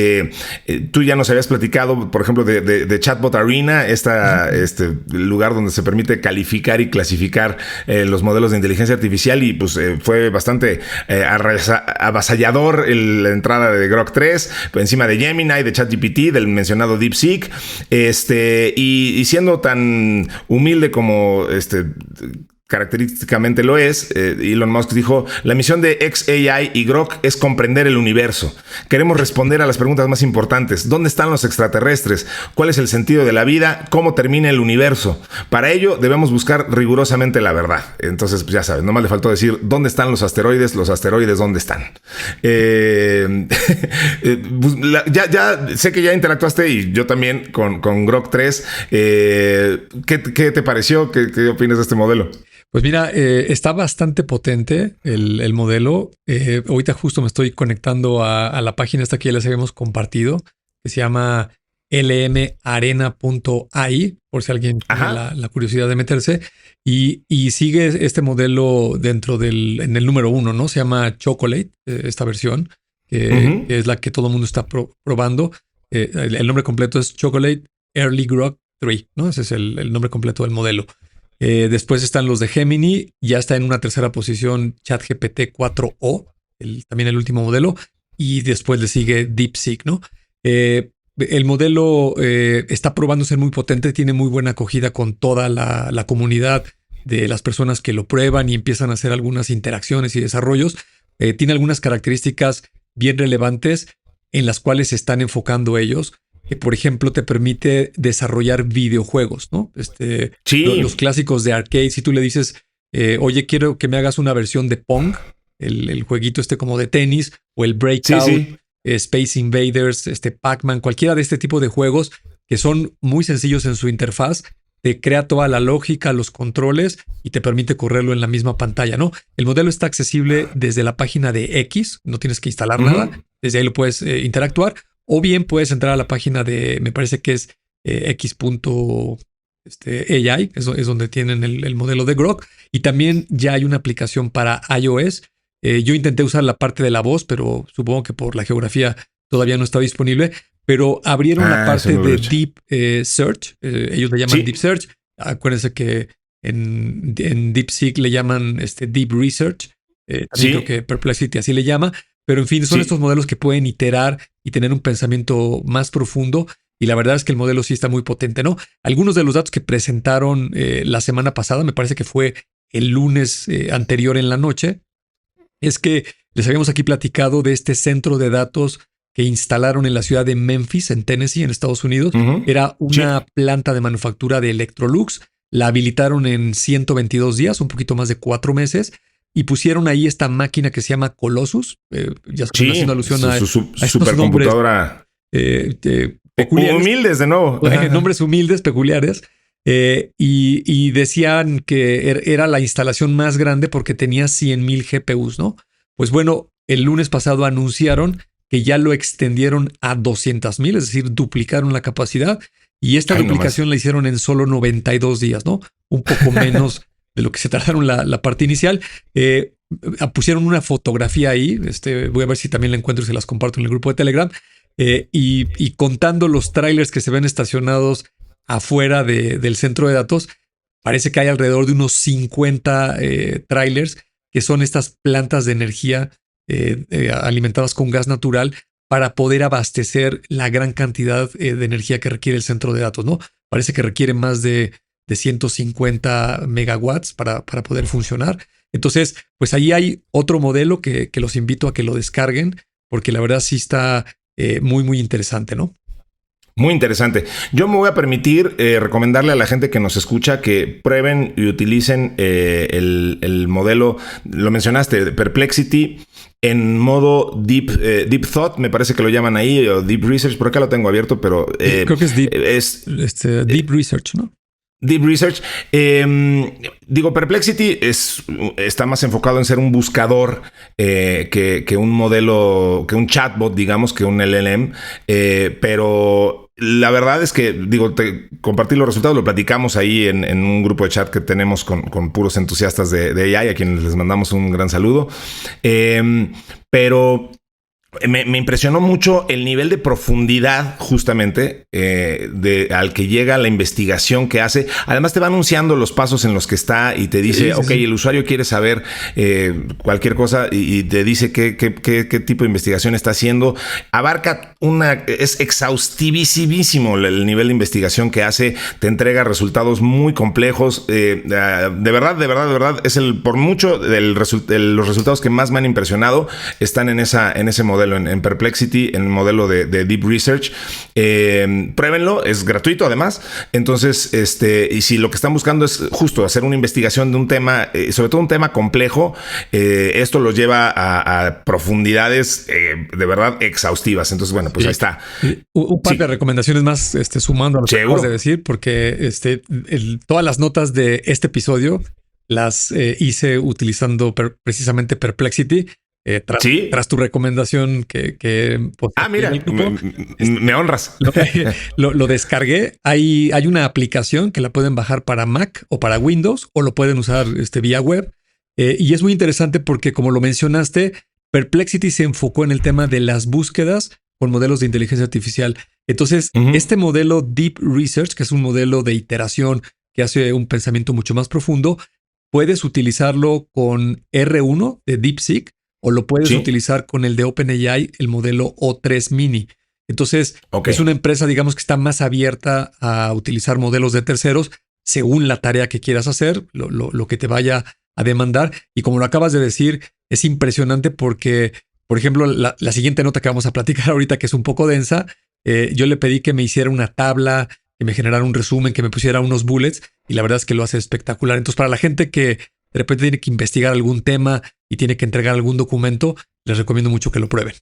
Tú ya nos habías platicado, por ejemplo, de Chatbot Arena, este lugar donde se permite calificar y clasificar los modelos de inteligencia artificial, y pues fue bastante avasallador la entrada de Grok 3 por encima de Gemini, de ChatGPT, del mencionado DeepSeek, y siendo tan humilde como característicamente lo es, Elon Musk dijo: la misión de xAI y Grok es comprender el universo. Queremos responder a las preguntas más importantes. ¿Dónde están los extraterrestres? ¿Cuál es el sentido de la vida? ¿Cómo termina el universo? Para ello debemos buscar rigurosamente la verdad. Entonces, pues ya sabes, nomás le faltó decir: ¿dónde están los asteroides? Los asteroides, ¿dónde están? Ya sé que ya interactuaste, y yo también, con Grok 3. ¿Qué te pareció? ¿Qué opinas de este modelo? Pues mira, está bastante potente el modelo. Ahorita justo me estoy conectando a la página esta que ya les habíamos compartido, que se llama lmarena.ai, por si alguien tiene la curiosidad de meterse. Y sigue este modelo en el número 1, ¿no? Se llama Chocolate, esta versión, que es la que todo el mundo está probando. El nombre completo es Chocolate Early Grok 3, ¿no? Ese es el nombre completo del modelo. Después están los de Gemini, ya está en una tercera posición ChatGPT 4o, también el último modelo, y después le sigue DeepSeek, ¿no? El modelo está probando ser muy potente, tiene muy buena acogida con toda la comunidad de las personas que lo prueban y empiezan a hacer algunas interacciones y desarrollos. Tiene algunas características bien relevantes en las cuales se están enfocando ellos. Que, por ejemplo, te permite desarrollar videojuegos, ¿no? Los clásicos de arcade. Si tú le dices, oye, quiero que me hagas una versión de Pong, el jueguito como de tenis, o el Breakout, Space Invaders, Pac-Man, cualquiera de este tipo de juegos que son muy sencillos en su interfaz, te crea toda la lógica, los controles, y te permite correrlo en la misma pantalla, ¿no? El modelo está accesible desde la página de X, no tienes que instalar nada, desde ahí lo puedes interactuar. O bien puedes entrar a la página de, me parece que es x.ai, es donde tienen el modelo de Grok. Y también ya hay una aplicación para iOS. Yo intenté usar la parte de la voz, pero supongo que por la geografía todavía no está disponible. Pero abrieron la parte de Deep Search. Ellos le llaman Deep Search. Acuérdense que en DeepSeek le llaman Deep Research. También creo que Perplexity así le llama. Pero en fin, son estos modelos que pueden iterar y tener un pensamiento más profundo. Y la verdad es que el modelo sí está muy potente, ¿no? Algunos de los datos que presentaron la semana pasada, me parece que fue el lunes anterior en la noche, es que les habíamos aquí platicado de este centro de datos que instalaron en la ciudad de Memphis, en Tennessee, en Estados Unidos. Era una planta de manufactura de Electrolux. La habilitaron en 122 días, un poquito más de 4 meses. Y pusieron ahí esta máquina que se llama Colossus. Ya haciendo alusión a supercomputadora. Peculiares. Humildes de nuevo. Nombres humildes, peculiares. Y decían que era la instalación más grande porque tenía 100,000 GPUs, ¿no? Pues bueno, el lunes pasado anunciaron que ya lo extendieron a 200,000, es decir, duplicaron la capacidad. Y esta duplicación la hicieron en solo 92 días, ¿no? Un poco menos de lo que se tardaron la parte inicial. Pusieron una fotografía ahí. Voy a ver si también la encuentro y se las comparto en el grupo de Telegram. Y contando los trailers que se ven estacionados afuera del centro de datos, parece que hay alrededor de unos 50 trailers que son estas plantas de energía alimentadas con gas natural para poder abastecer la gran cantidad de energía que requiere el centro de datos, ¿no? Parece que requiere más de 150 megawatts para poder funcionar. Entonces, pues ahí hay otro modelo que los invito a que lo descarguen, porque la verdad sí está muy, muy interesante, ¿no? Muy interesante. Yo me voy a permitir recomendarle a la gente que nos escucha que prueben y utilicen el modelo, lo mencionaste, Perplexity, en modo Deep Thought, me parece que lo llaman ahí, o Deep Research, por acá lo tengo abierto, pero... creo que es Deep Research, ¿no? Deep Research. Perplexity está más enfocado en ser un buscador que un modelo, que un chatbot, digamos, que un LLM. Pero la verdad es que, te compartí los resultados, lo platicamos ahí en un grupo de chat que tenemos con puros entusiastas de AI, a quienes les mandamos un gran saludo. Pero Me impresionó mucho el nivel de profundidad justamente al que llega la investigación que hace. Además te va anunciando los pasos en los que está y te dice, el usuario quiere saber cualquier cosa y te dice qué tipo de investigación está haciendo. Abarca es exhaustivísimo el nivel de investigación que hace. Te entrega resultados muy complejos. De verdad, es por mucho los resultados que más me han impresionado están en ese modelo. En Perplexity, en el modelo de Deep Research. Pruébenlo, es gratuito además. Entonces, y si lo que están buscando es justo hacer una investigación de un tema, sobre todo un tema complejo, esto los lleva a profundidades de verdad exhaustivas. Entonces, bueno, pues ahí está. Un par de recomendaciones más, sumando a lo que acabas de decir, porque todas las notas de este episodio las hice utilizando precisamente Perplexity. Tras tu recomendación que mira, me honras. Lo descargué. Hay una aplicación que la pueden bajar para Mac o para Windows o lo pueden usar vía web. Y es muy interesante porque, como lo mencionaste, Perplexity se enfocó en el tema de las búsquedas con modelos de inteligencia artificial. Entonces, este modelo Deep Research, que es un modelo de iteración que hace un pensamiento mucho más profundo, puedes utilizarlo con R1 de DeepSeek, o lo puedes utilizar con el de OpenAI, el modelo O3 Mini. Entonces, es una empresa, digamos, que está más abierta a utilizar modelos de terceros según la tarea que quieras hacer, lo que te vaya a demandar. Y como lo acabas de decir, es impresionante porque, por ejemplo, la siguiente nota que vamos a platicar ahorita, que es un poco densa, yo le pedí que me hiciera una tabla, que me generara un resumen, que me pusiera unos bullets, y la verdad es que lo hace espectacular. Entonces, para la gente que de repente tiene que investigar algún tema y tiene que entregar algún documento, les recomiendo mucho que lo prueben.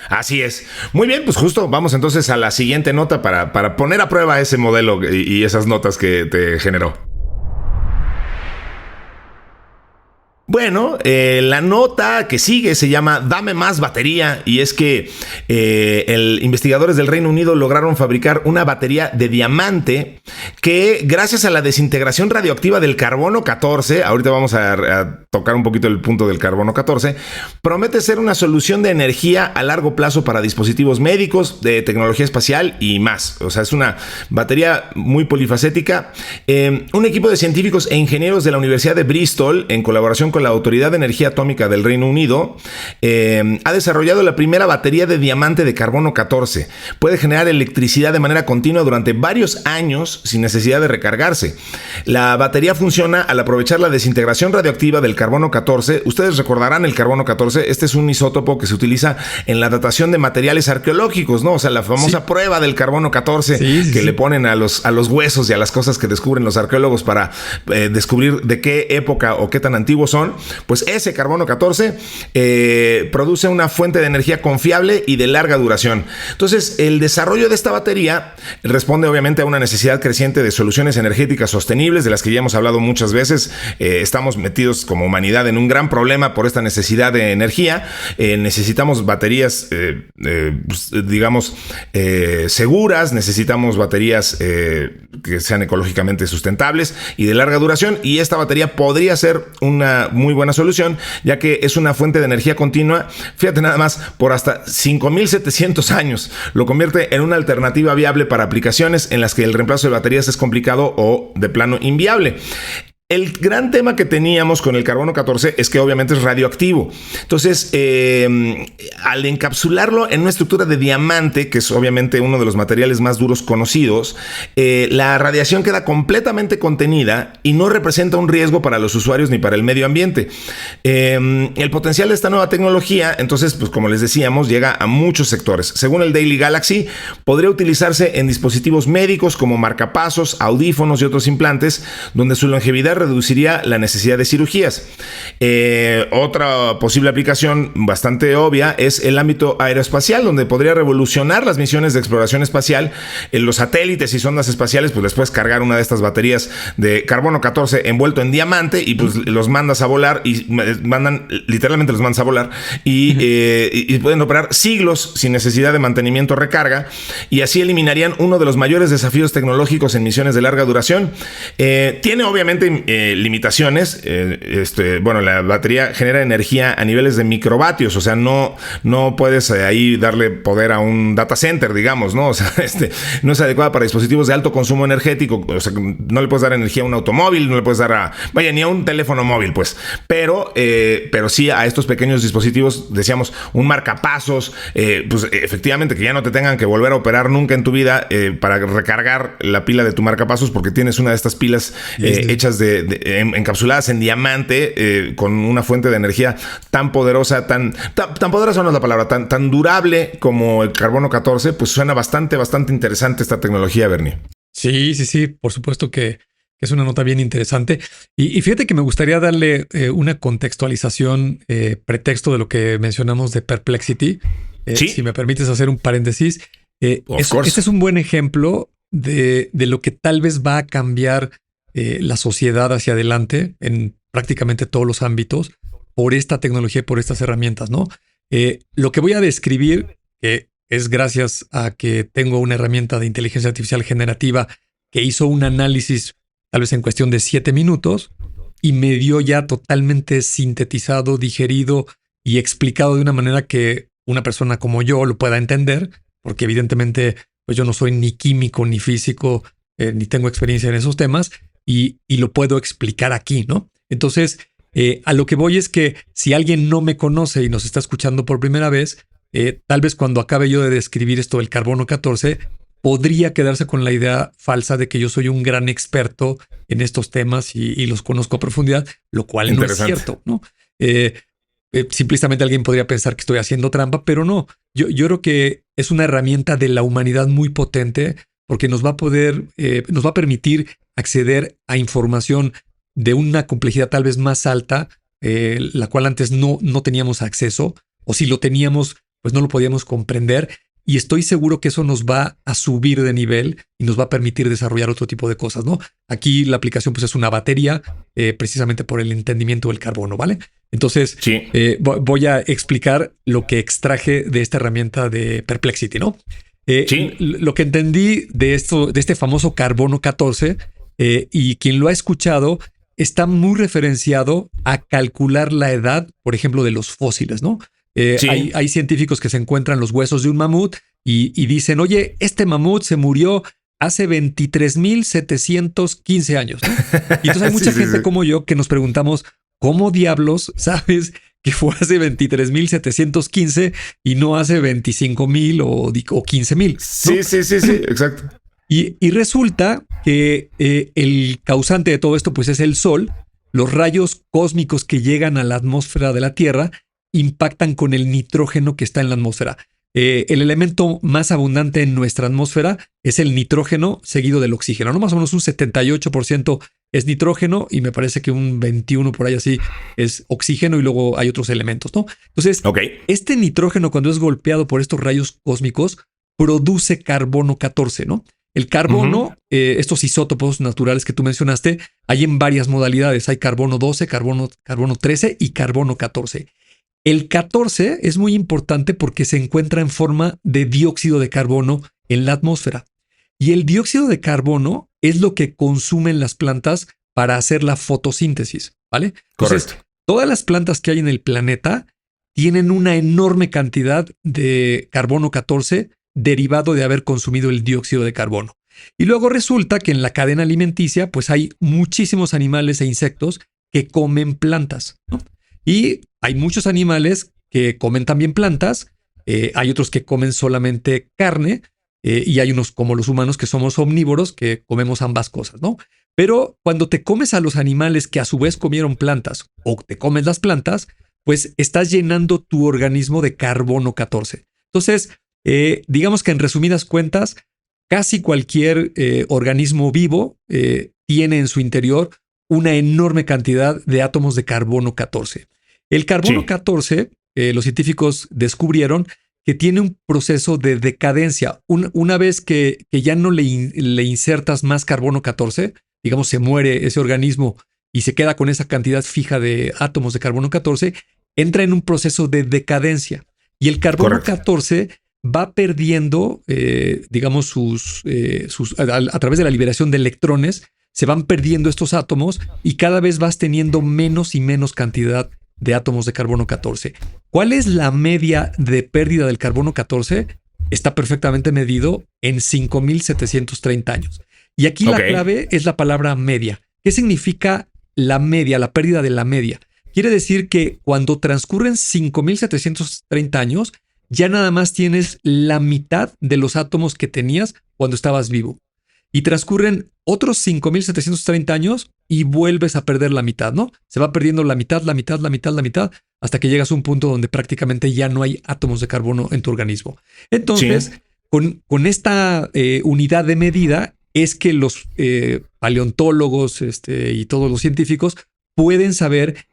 Así es. Muy bien, pues justo vamos entonces a la siguiente nota para poner a prueba ese modelo y esas notas que te generó. Bueno, la nota que sigue se llama Dame más batería, y es que investigadores del Reino Unido lograron fabricar una batería de diamante que, gracias a la desintegración radioactiva del carbono 14, ahorita vamos a tocar un poquito el punto del carbono 14, promete ser una solución de energía a largo plazo para dispositivos médicos, de tecnología espacial y más. O sea, es una batería muy polifacética. Un equipo de científicos e ingenieros de la Universidad de Bristol, en colaboración con la Autoridad de Energía Atómica del Reino Unido, ha desarrollado la primera batería de diamante de carbono 14. Puede generar electricidad de manera continua durante varios años sin necesidad de recargarse. La batería funciona al aprovechar la desintegración radioactiva del carbono 14. Ustedes recordarán el carbono 14. Este es un isótopo que se utiliza en la datación de materiales arqueológicos, ¿no? O sea, la famosa prueba del carbono 14 que le ponen a los huesos y a las cosas que descubren los arqueólogos para descubrir de qué época o qué tan antiguos son. Pues ese carbono 14 produce una fuente de energía confiable y de larga duración. Entonces, el desarrollo de esta batería responde obviamente a una necesidad creciente de soluciones energéticas sostenibles, de las que ya hemos hablado muchas veces. Estamos metidos como humanidad en un gran problema por esta necesidad de energía. Necesitamos baterías, seguras, necesitamos baterías que sean ecológicamente sustentables y de larga duración, y esta batería podría ser una muy buena solución, ya que es una fuente de energía continua, fíjate nada más, por hasta 5,700 años. Lo convierte en una alternativa viable para aplicaciones en las que el reemplazo de baterías es complicado o de plano inviable. El gran tema que teníamos con el carbono 14 es que obviamente es radioactivo. Entonces, al encapsularlo en una estructura de diamante, que es obviamente uno de los materiales más duros conocidos, la radiación queda completamente contenida y no representa un riesgo para los usuarios ni para el medio ambiente. El potencial de esta nueva tecnología, entonces, pues como les decíamos, llega a muchos sectores. Según el Daily Galaxy, podría utilizarse en dispositivos médicos como marcapasos, audífonos y otros implantes, donde su longevidad reduciría la necesidad de cirugías. Otra posible aplicación bastante obvia es el ámbito aeroespacial, donde podría revolucionar las misiones de exploración espacial. En los satélites y sondas espaciales, pues les puedes cargar una de estas de carbono 14 envuelto en diamante y pues los mandas a volar y literalmente los mandas a volar y pueden operar siglos sin necesidad de mantenimiento o recarga, y así eliminarían uno de los mayores desafíos tecnológicos en misiones de larga duración. Tiene obviamente limitaciones. Bueno, la batería genera energía a niveles de microvatios, o sea, no puedes ahí darle poder a un data center, digamos, ¿no? O sea, no es adecuada para dispositivos de alto consumo energético, o sea, no le puedes dar energía a un automóvil, no le puedes dar ni a un teléfono móvil, pues, pero sí a estos pequeños dispositivos, decíamos, un marcapasos, pues efectivamente que ya no te tengan que volver a operar nunca en tu vida para recargar la pila de tu marcapasos porque tienes una de estas pilas hechas encapsuladas en diamante con una fuente de energía tan poderosa, tan poderosa no es la palabra, tan durable como el carbono 14, pues suena bastante interesante esta tecnología, Bernie. Sí, por supuesto que es una nota bien interesante. Y fíjate que me gustaría darle una contextualización, pretexto de lo que mencionamos de Perplexity. ¿Sí? Si me permites hacer un paréntesis. Este es un buen ejemplo de lo que tal vez va a cambiar la sociedad hacia adelante en prácticamente todos los ámbitos por esta tecnología y por estas herramientas, ¿no? Lo que voy a describir, que es gracias a que tengo una herramienta de inteligencia artificial generativa que hizo un análisis tal vez en cuestión de 7 minutos y me dio ya totalmente sintetizado, digerido y explicado de una manera que una persona como yo lo pueda entender, porque evidentemente pues yo no soy ni químico ni físico, ni tengo experiencia en esos temas y lo puedo explicar aquí, ¿no? Entonces, a lo que voy es que si alguien no me conoce y nos está escuchando por primera vez, tal vez cuando acabe yo de describir esto del carbono 14, podría quedarse con la idea falsa de que yo soy un gran experto en estos temas y los conozco a profundidad, lo cual no es cierto, ¿no? Simplemente alguien podría pensar que estoy haciendo trampa, pero no. Yo creo que es una herramienta de la humanidad muy potente porque nos va a permitir acceder a información de una complejidad tal vez más alta, la cual antes no teníamos acceso, o si lo teníamos, pues no lo podíamos comprender. Y estoy seguro que eso nos va a subir de nivel y nos va a permitir desarrollar otro tipo de cosas, ¿no? Aquí la aplicación pues es una batería, precisamente por el entendimiento del carbono, ¿vale? Entonces, sí. Voy a explicar lo que extraje de esta herramienta de Perplexity, ¿no? Sí. Lo que entendí de este famoso carbono 14, y quien lo ha escuchado, está muy referenciado a calcular la edad, por ejemplo, de los fósiles, ¿no? Sí. Hay científicos que se encuentran los huesos de un mamut y dicen, oye, este mamut se murió hace 23,715 años, ¿no? Y entonces hay mucha gente como yo que nos preguntamos, ¿cómo diablos sabes que fue hace 23,715 y no hace 25,000 o 15,000? ¿No? Sí, exacto. Y resulta que el causante de todo esto pues es el Sol. Los rayos cósmicos que llegan a la atmósfera de la Tierra impactan con el nitrógeno que está en la atmósfera. El elemento más abundante en nuestra atmósfera es el nitrógeno seguido del oxígeno, ¿no? Más o menos un 78% es nitrógeno y me parece que un 21% por ahí así es oxígeno y luego hay otros elementos, ¿no? Entonces, Este nitrógeno cuando es golpeado por estos rayos cósmicos produce carbono 14, ¿no? El carbono, estos isótopos naturales que tú mencionaste, hay en varias modalidades. Hay carbono 12, carbono 13 y carbono 14. El 14 es muy importante porque se encuentra en forma de dióxido de carbono en la atmósfera. Y el dióxido de carbono es lo que consumen las plantas para hacer la fotosíntesis, ¿vale? Entonces, correcto. Todas las plantas que hay en el planeta tienen una enorme cantidad de carbono 14 derivado de haber consumido el dióxido de carbono. Y luego resulta que en la cadena alimenticia pues hay muchísimos animales e insectos que comen plantas, ¿no? Y hay muchos animales que comen también plantas, hay otros que comen solamente carne, y hay unos como los humanos que somos omnívoros que comemos ambas cosas, ¿no? Pero cuando te comes a los animales que a su vez comieron plantas o te comes las plantas, pues estás llenando tu organismo de carbono 14. Entonces, digamos que en resumidas cuentas, casi cualquier organismo vivo tiene en su interior una enorme cantidad de átomos de carbono 14. El carbono 14, los científicos descubrieron que tiene un proceso de decadencia. Una vez que ya no le insertas más carbono 14, digamos, se muere ese organismo y se queda con esa cantidad fija de átomos de carbono 14, entra en un proceso de decadencia. Y el carbono 14 va perdiendo, digamos, a través de la liberación de electrones, se van perdiendo estos átomos y cada vez vas teniendo menos y menos cantidad de átomos de carbono 14. ¿Cuál es la media de pérdida del carbono 14? Está perfectamente medido en 5.730 años. Y aquí la clave es la palabra media. ¿Qué significa la media, la pérdida de la media? Quiere decir que cuando transcurren 5.730 años, ya nada más tienes la mitad de los átomos que tenías cuando estabas vivo. Y transcurren otros 5.730 años y vuelves a perder la mitad, ¿no? Se va perdiendo la mitad, hasta que llegas a un punto donde prácticamente ya no hay átomos de carbono en tu organismo. Entonces, con esta unidad de medida es que los paleontólogos y todos los científicos pueden saber,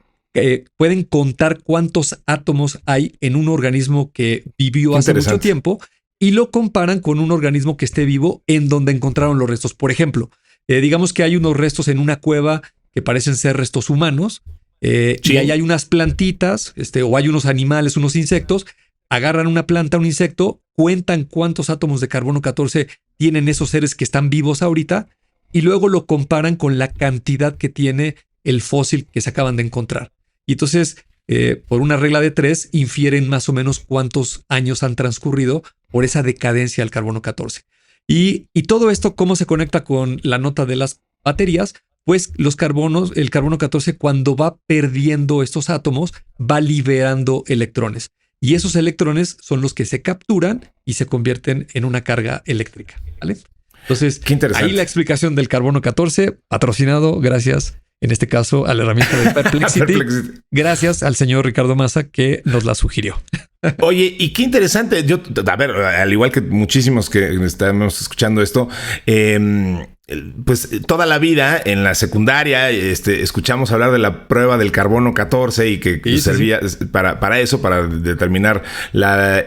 pueden contar cuántos átomos hay en un organismo que vivió hace mucho tiempo y lo comparan con un organismo que esté vivo en donde encontraron los restos. Por ejemplo, digamos que hay unos restos en una cueva que parecen ser restos humanos y ahí hay unas plantitas o hay unos animales, unos insectos. Agarran una planta, un insecto, cuentan cuántos átomos de carbono 14 tienen esos seres que están vivos ahorita y luego lo comparan con la cantidad que tiene el fósil que se acaban de encontrar. Y entonces, por una regla de 3, infieren más o menos cuántos años han transcurrido por esa decadencia del carbono 14. Y todo esto, ¿cómo se conecta con la nota de las baterías? Pues el carbono 14, cuando va perdiendo estos átomos, va liberando electrones. Y esos electrones son los que se capturan y se convierten en una carga eléctrica, ¿vale? Entonces, ahí la explicación del carbono 14, patrocinado gracias, en este caso, a la herramienta de Perplexity. Gracias al señor Ricardo Massa que nos la sugirió. Oye, y qué interesante. Yo, a ver, al igual que muchísimos que estamos escuchando esto, pues toda la vida en la secundaria escuchamos hablar de la prueba del carbono 14 y que servía para eso, para determinar la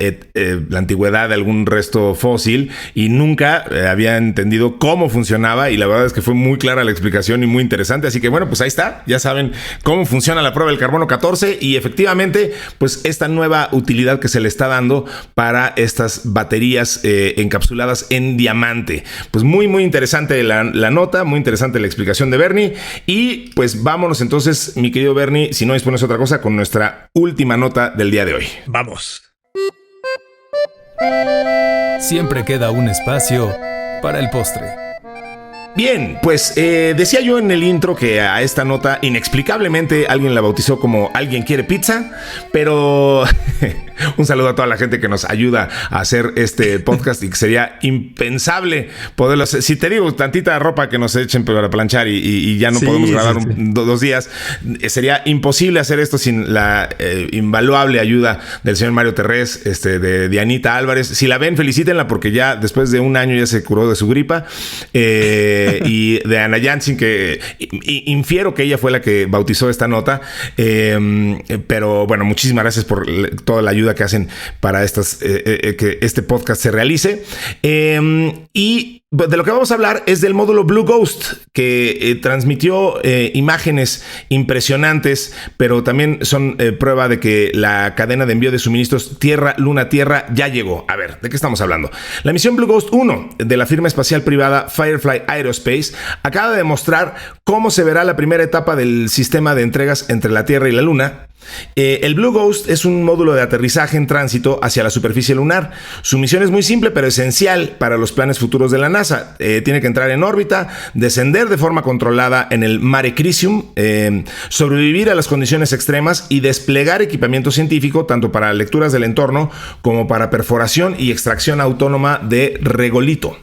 antigüedad de algún resto fósil, y nunca había entendido cómo funcionaba, y la verdad es que fue muy clara la explicación y muy interesante. Así que bueno, pues ahí está, ya saben cómo funciona la prueba del carbono 14 y efectivamente pues esta nueva utilidad que se le está dando para estas baterías encapsuladas en diamante. Pues muy interesante la nota, muy interesante la explicación de Bernie. Y pues vámonos entonces, mi querido Bernie, si no dispones otra cosa, con nuestra última nota del día de hoy. Vamos. Siempre queda un espacio para el postre. Bien, pues decía yo en el intro que a esta nota inexplicablemente alguien la bautizó como "Alguien quiere pizza", pero un saludo a toda la gente que nos ayuda a hacer este podcast y que sería impensable poderlo hacer. Si te digo tantita ropa que nos echen para planchar y ya no podemos grabar 2 días, sería imposible hacer esto sin la invaluable ayuda del señor Mario Terrés, de Dianita Álvarez. Si la ven, felicítenla porque ya después de 1 año ya se curó de su gripa. Y de Ana Jansin, que infiero que ella fue la que bautizó esta nota, pero bueno, muchísimas gracias por toda la ayuda que hacen para que este podcast se realice. Y de lo que vamos a hablar es del módulo Blue Ghost, que transmitió imágenes impresionantes, pero también son prueba de que la cadena de envío de suministros Tierra-Luna-Tierra ya llegó. A ver, ¿de qué estamos hablando? La misión Blue Ghost 1 de la firma espacial privada Firefly Aerospace acaba de demostrar cómo se verá la primera etapa del sistema de entregas entre la Tierra y la Luna. El Blue Ghost es un módulo de aterrizaje en tránsito hacia la superficie lunar. Su misión es muy simple pero esencial para los planes futuros de la NASA. Tiene que entrar en órbita, descender de forma controlada en el Mare Crisium, sobrevivir a las condiciones extremas y desplegar equipamiento científico tanto para lecturas del entorno como para perforación y extracción autónoma de regolito.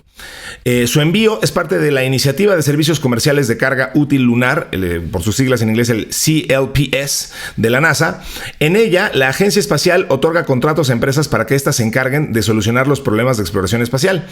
Su envío es parte de la Iniciativa de Servicios Comerciales de Carga Útil Lunar, por sus siglas en inglés el CLPS de la NASA. En ella, la agencia espacial otorga contratos a empresas para que éstas se encarguen de solucionar los problemas de exploración espacial.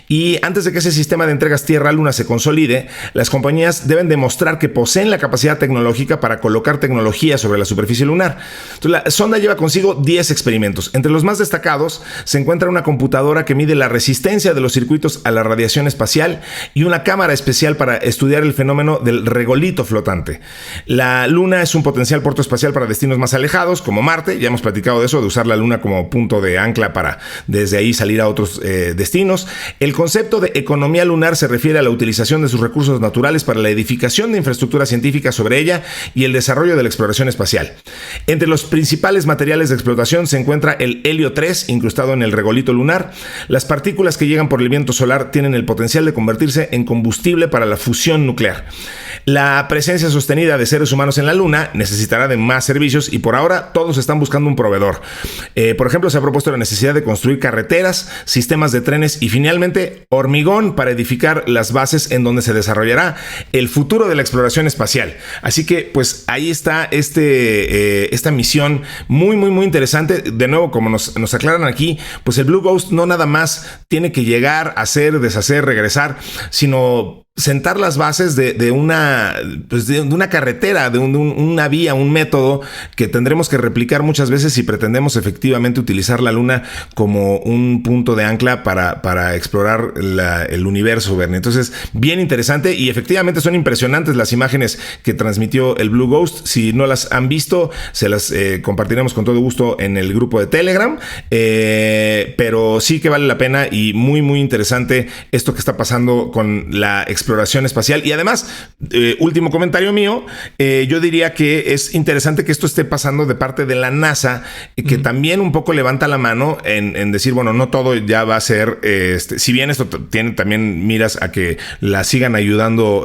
Y antes de que ese sistema de entregas Tierra-Luna se consolide, las compañías deben demostrar que poseen la capacidad tecnológica para colocar tecnología sobre la superficie lunar. Entonces, la sonda lleva consigo 10 experimentos. Entre los más destacados se encuentra una computadora que mide la resistencia de los circuitos a la la radiación espacial y una cámara especial para estudiar el fenómeno del regolito flotante. La Luna es un potencial puerto espacial para destinos más alejados, como Marte. Ya hemos platicado de eso, de usar la Luna como punto de ancla para desde ahí salir a otros destinos. El concepto de economía lunar se refiere a la utilización de sus recursos naturales para la edificación de infraestructura científica sobre ella y el desarrollo de la exploración espacial. Entre los principales materiales de explotación se encuentra el helio 3 incrustado en el regolito lunar. Las partículas que llegan por el viento solar tienen el potencial de convertirse en combustible para la fusión nuclear. La presencia sostenida de seres humanos en la Luna necesitará de más servicios y por ahora todos están buscando un proveedor. Por ejemplo, se ha propuesto la necesidad de construir carreteras, sistemas de trenes y finalmente hormigón para edificar las bases en donde se desarrollará el futuro de la exploración espacial. Así que pues ahí está esta misión muy interesante. De nuevo, como nos aclaran aquí, pues el Blue Ghost no nada más tiene que llegar, hacer, deshacer, regresar, sino sentar las bases de una carretera, de una vía, un método que tendremos que replicar muchas veces si pretendemos efectivamente utilizar la Luna como un punto de ancla para explorar el universo, Bernie. Entonces, bien interesante y efectivamente son impresionantes las imágenes que transmitió el Blue Ghost. Si no las han visto, se las compartiremos con todo gusto en el grupo de Telegram, pero sí que vale la pena y muy interesante esto que está pasando con la exploración espacial. Y además, último comentario mío, yo diría que es interesante que esto esté pasando de parte de la NASA, que también un poco levanta la mano en decir, bueno, no todo ya va a ser, si bien esto tiene también miras a que la sigan ayudando,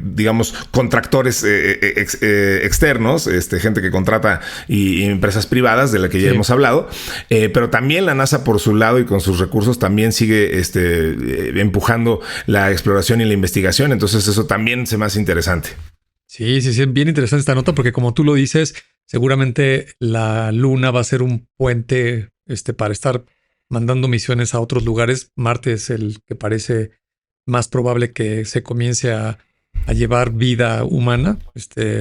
digamos, contractores externos, gente que contrata y empresas privadas de la que ya hemos hablado, pero también la NASA por su lado y con sus recursos también sigue empujando la exploración y la investigación. Entonces eso también se me hace interesante. Sí, bien interesante esta nota porque como tú lo dices, seguramente la Luna va a ser un puente para estar mandando misiones a otros lugares. Marte es el que parece más probable que se comience a llevar vida humana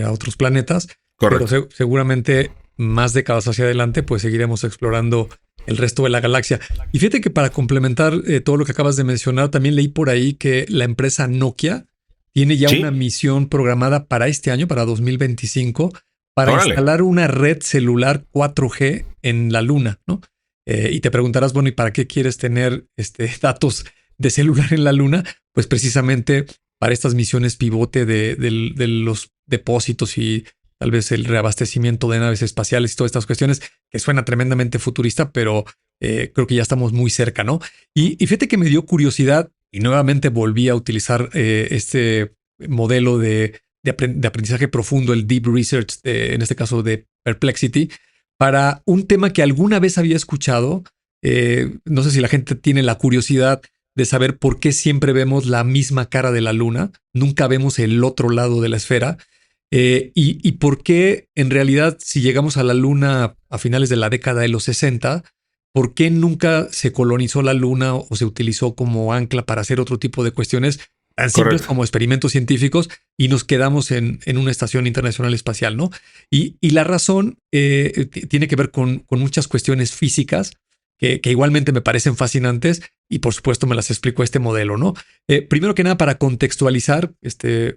a otros planetas. Correcto. Pero seguramente más décadas hacia adelante pues seguiremos explorando el resto de la galaxia. Y fíjate que para complementar todo lo que acabas de mencionar, también leí por ahí que la empresa Nokia tiene ya una misión programada para este año, para 2025, para instalar una red celular 4G en la Luna, ¿no? Y te preguntarás, bueno, ¿y para qué quieres tener datos de celular en la Luna? Pues precisamente para estas misiones pivote de los depósitos y tal vez el reabastecimiento de naves espaciales y todas estas cuestiones, que suena tremendamente futurista, pero creo que ya estamos muy cerca, ¿no? Y fíjate que me dio curiosidad y nuevamente volví a utilizar este modelo de aprendizaje profundo, el Deep Research, en este caso de Perplexity, para un tema que alguna vez había escuchado. No sé si la gente tiene la curiosidad de saber por qué siempre vemos la misma cara de la Luna, nunca vemos el otro lado de la esfera. Y por qué, en realidad, si llegamos a la Luna a finales de la década de los 60, ¿por qué nunca se colonizó la Luna o se utilizó como ancla para hacer otro tipo de cuestiones tan simples como experimentos científicos y nos quedamos en una estación internacional espacial, ¿no? Y la razón tiene que ver con muchas cuestiones físicas que igualmente me parecen fascinantes y por supuesto me las explicó este modelo, ¿no? Primero que nada, para contextualizar,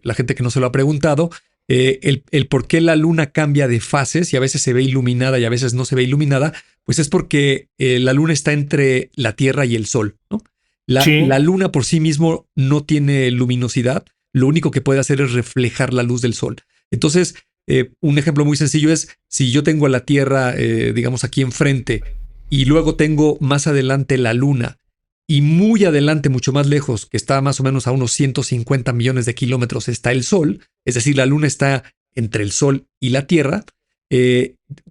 la gente que no se lo ha preguntado, el por qué la Luna cambia de fases y a veces se ve iluminada y a veces no se ve iluminada, pues es porque la Luna está entre la Tierra y el Sol, ¿no? La Luna por sí mismo no tiene luminosidad, lo único que puede hacer es reflejar la luz del Sol. Entonces, un ejemplo muy sencillo es, si yo tengo a la Tierra, digamos, aquí enfrente, y luego tengo más adelante la Luna, y muy adelante, mucho más lejos, que está más o menos a unos 150 millones de kilómetros, está el Sol, es decir, la Luna está entre el Sol y la Tierra,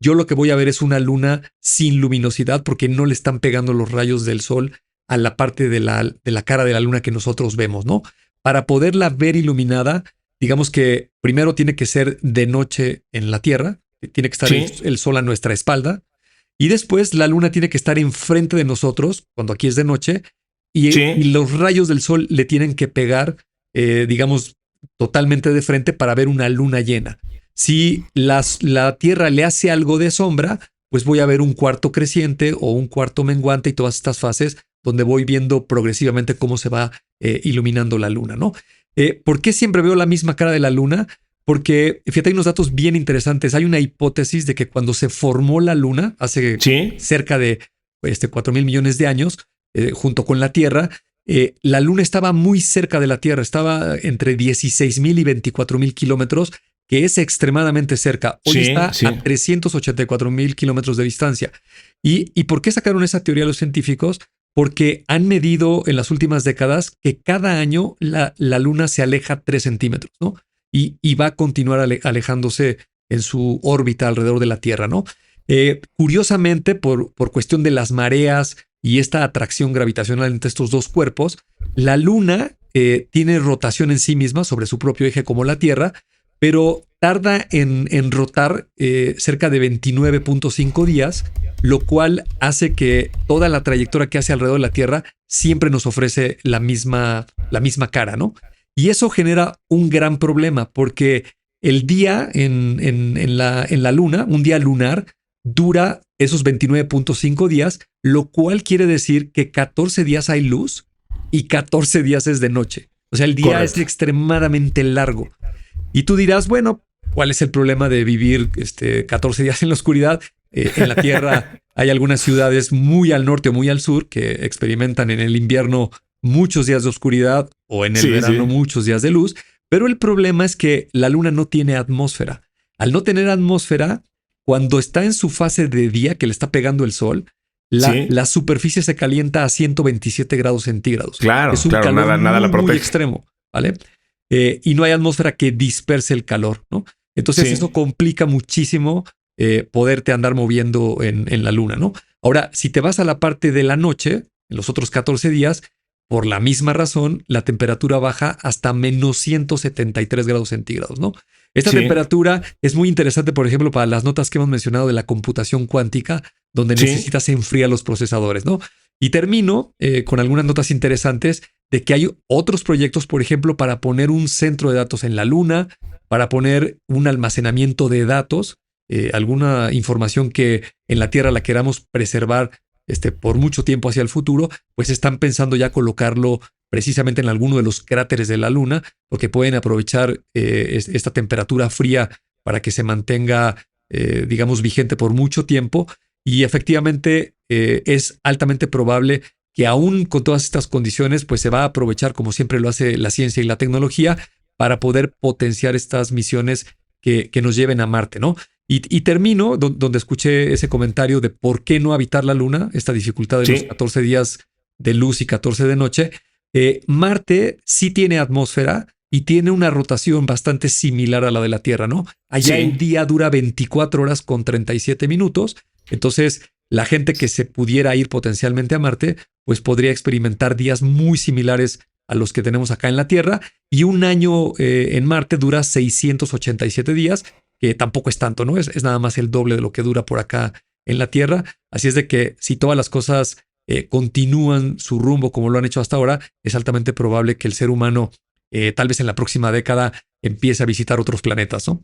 yo lo que voy a ver es una Luna sin luminosidad porque no le están pegando los rayos del Sol a la parte de la cara de la Luna que nosotros vemos, ¿no? Para poderla ver iluminada, digamos que primero tiene que ser de noche en la Tierra, tiene que estar el Sol a nuestra espalda, y después la Luna tiene que estar enfrente de nosotros, cuando aquí es de noche, y los rayos del Sol le tienen que pegar, digamos, totalmente de frente para ver una luna llena. Si la Tierra le hace algo de sombra, pues voy a ver un cuarto creciente o un cuarto menguante y todas estas fases donde voy viendo progresivamente cómo se va iluminando la luna, ¿no? ¿Por qué siempre veo la misma cara de la luna? Porque, fíjate, hay unos datos bien interesantes. Hay una hipótesis de que cuando se formó la luna, hace cerca de 4,000 millones de años, junto con la Tierra, la luna estaba muy cerca de la Tierra, estaba entre 16,000 y 24,000 kilómetros, que es extremadamente cerca. Hoy está a 384,000 kilómetros de distancia. ¿Y por qué sacaron esa teoría los científicos? Porque han medido en las últimas décadas que cada año la luna se aleja 3 centímetros, ¿no? Y va a continuar alejándose en su órbita alrededor de la Tierra, ¿no? Curiosamente, por cuestión de las mareas y esta atracción gravitacional entre estos dos cuerpos, la luna tiene rotación en sí misma sobre su propio eje como la Tierra, pero tarda en rotar cerca de 29.5 días, lo cual hace que toda la trayectoria que hace alrededor de la Tierra siempre nos ofrece la misma cara, ¿no? Y eso genera un gran problema porque el día en la luna, un día lunar, dura esos 29.5 días, lo cual quiere decir que 14 días hay luz y 14 días es de noche. O sea, el día es extremadamente largo. Y tú dirás, bueno, ¿cuál es el problema de vivir 14 días en la oscuridad? En la Tierra hay algunas ciudades muy al norte o muy al sur que experimentan en el invierno muchos días de oscuridad o en el verano muchos días de luz, pero el problema es que la luna no tiene atmósfera. Al no tener atmósfera, cuando está en su fase de día que le está pegando el sol, la superficie se calienta a 127 grados centígrados. Claro, es un calor nada la protege. Muy extremo, ¿vale? Y no hay atmósfera que disperse el calor, ¿no? Entonces eso complica muchísimo poderte andar moviendo en la luna, ¿no? Ahora, si te vas a la parte de la noche, en los otros 14 días, por la misma razón, la temperatura baja hasta menos 173 grados centígrados, ¿no? Esta temperatura es muy interesante, por ejemplo, para las notas que hemos mencionado de la computación cuántica, donde necesitas enfriar los procesadores, ¿no? Y termino con algunas notas interesantes de que hay otros proyectos, por ejemplo, para poner un centro de datos en la luna, para poner un almacenamiento de datos, alguna información que en la Tierra la queramos preservar por mucho tiempo hacia el futuro, pues están pensando ya colocarlo precisamente en alguno de los cráteres de la Luna, porque pueden aprovechar esta temperatura fría para que se mantenga, digamos, vigente por mucho tiempo. Y efectivamente es altamente probable que aún con todas estas condiciones, pues se va a aprovechar, como siempre lo hace la ciencia y la tecnología, para poder potenciar estas misiones que nos lleven a Marte, ¿no? Y termino donde escuché ese comentario de por qué no habitar la Luna, esta dificultad de los 14 días de luz y 14 de noche. Marte sí tiene atmósfera y tiene una rotación bastante similar a la de la Tierra, ¿no? Allá el día dura 24 horas con 37 minutos. Entonces, la gente que se pudiera ir potencialmente a Marte, pues podría experimentar días muy similares a los que tenemos acá en la Tierra. Y un año en Marte dura 687 días, que tampoco es tanto, ¿no? Es nada más el doble de lo que dura por acá en la Tierra. Así es de que si todas las cosas continúan su rumbo como lo han hecho hasta ahora, es altamente probable que el ser humano tal vez en la próxima década empiece a visitar otros planetas, ¿no?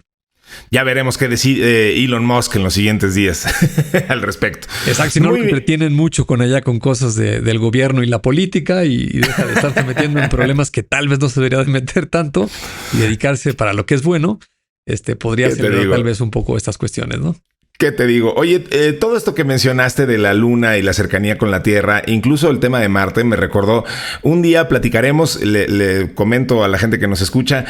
Ya veremos qué decide Elon Musk en los siguientes días al respecto. Exacto, si no lo entretienen mucho con cosas del gobierno y la política y deja de estarse metiendo en problemas que tal vez no se debería de meter tanto y dedicarse para lo que es bueno, podría ser tal vez un poco estas cuestiones, ¿no? ¿Qué te digo? Oye, todo esto que mencionaste de la Luna y la cercanía con la Tierra, incluso el tema de Marte, me recordó, un día platicaremos, le comento a la gente que nos escucha,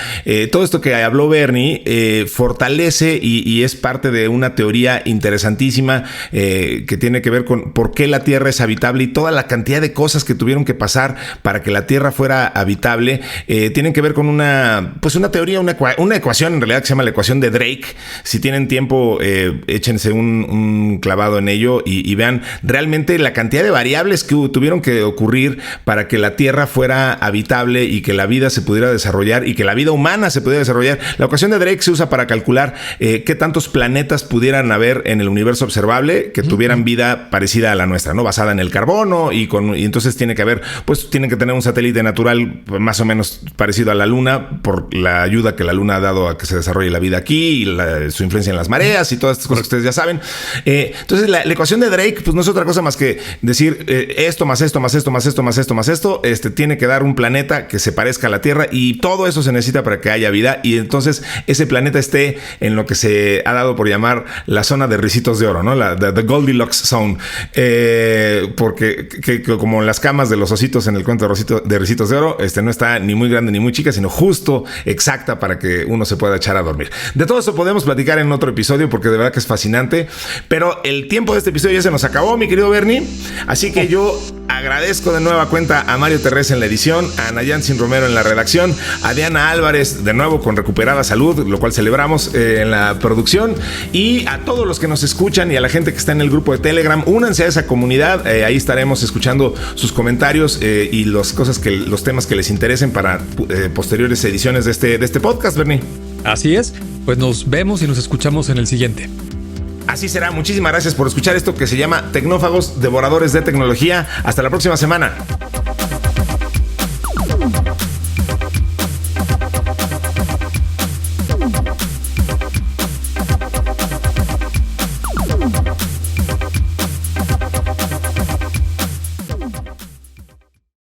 todo esto que habló Bernie fortalece y es parte de una teoría interesantísima que tiene que ver con por qué la Tierra es habitable y toda la cantidad de cosas que tuvieron que pasar para que la Tierra fuera habitable, tienen que ver con una teoría, una ecuación en realidad que se llama la ecuación de Drake. Si tienen tiempo, échense un clavado en ello y vean realmente la cantidad de variables que tuvieron que ocurrir para que la Tierra fuera habitable y que la vida se pudiera desarrollar y que la vida humana se pudiera desarrollar. La ecuación de Drake se usa para calcular qué tantos planetas pudieran haber en el universo observable que tuvieran vida parecida a la nuestra, ¿no? Basada en el carbono y entonces tienen que tener un satélite natural más o menos parecido a la Luna por la ayuda que la Luna ha dado a que se desarrolle la vida aquí y su influencia en las mareas y todas estas cosas que ustedes ya ya saben. Entonces la ecuación de Drake pues no es otra cosa más que decir esto más esto más esto más esto más esto más esto, tiene que dar un planeta que se parezca a la Tierra, y todo eso se necesita para que haya vida, y entonces ese planeta esté en lo que se ha dado por llamar la zona de ricitos de oro, ¿no? The Goldilocks Zone, porque como las camas de los ositos en el cuento de ricitos de oro, no está ni muy grande ni muy chica, sino justo exacta para que uno se pueda echar a dormir. De todo eso podemos platicar en otro episodio, porque de verdad que es fascinante, pero el tiempo de este episodio ya se nos acabó, mi querido Bernie, así que yo agradezco de nueva cuenta a Mario Terrés en la edición, a Nayansin Romero en la redacción, a Diana Álvarez de nuevo con recuperada salud, lo cual celebramos, en la producción, y a todos los que nos escuchan y a la gente que está en el grupo de Telegram. Únanse a esa comunidad, ahí estaremos escuchando sus comentarios y los temas que les interesen para posteriores ediciones de este podcast, Bernie. Así es, pues nos vemos y nos escuchamos en el siguiente. Así será. Muchísimas gracias por escuchar esto que se llama Tecnófagos, Devoradores de Tecnología. Hasta la próxima semana.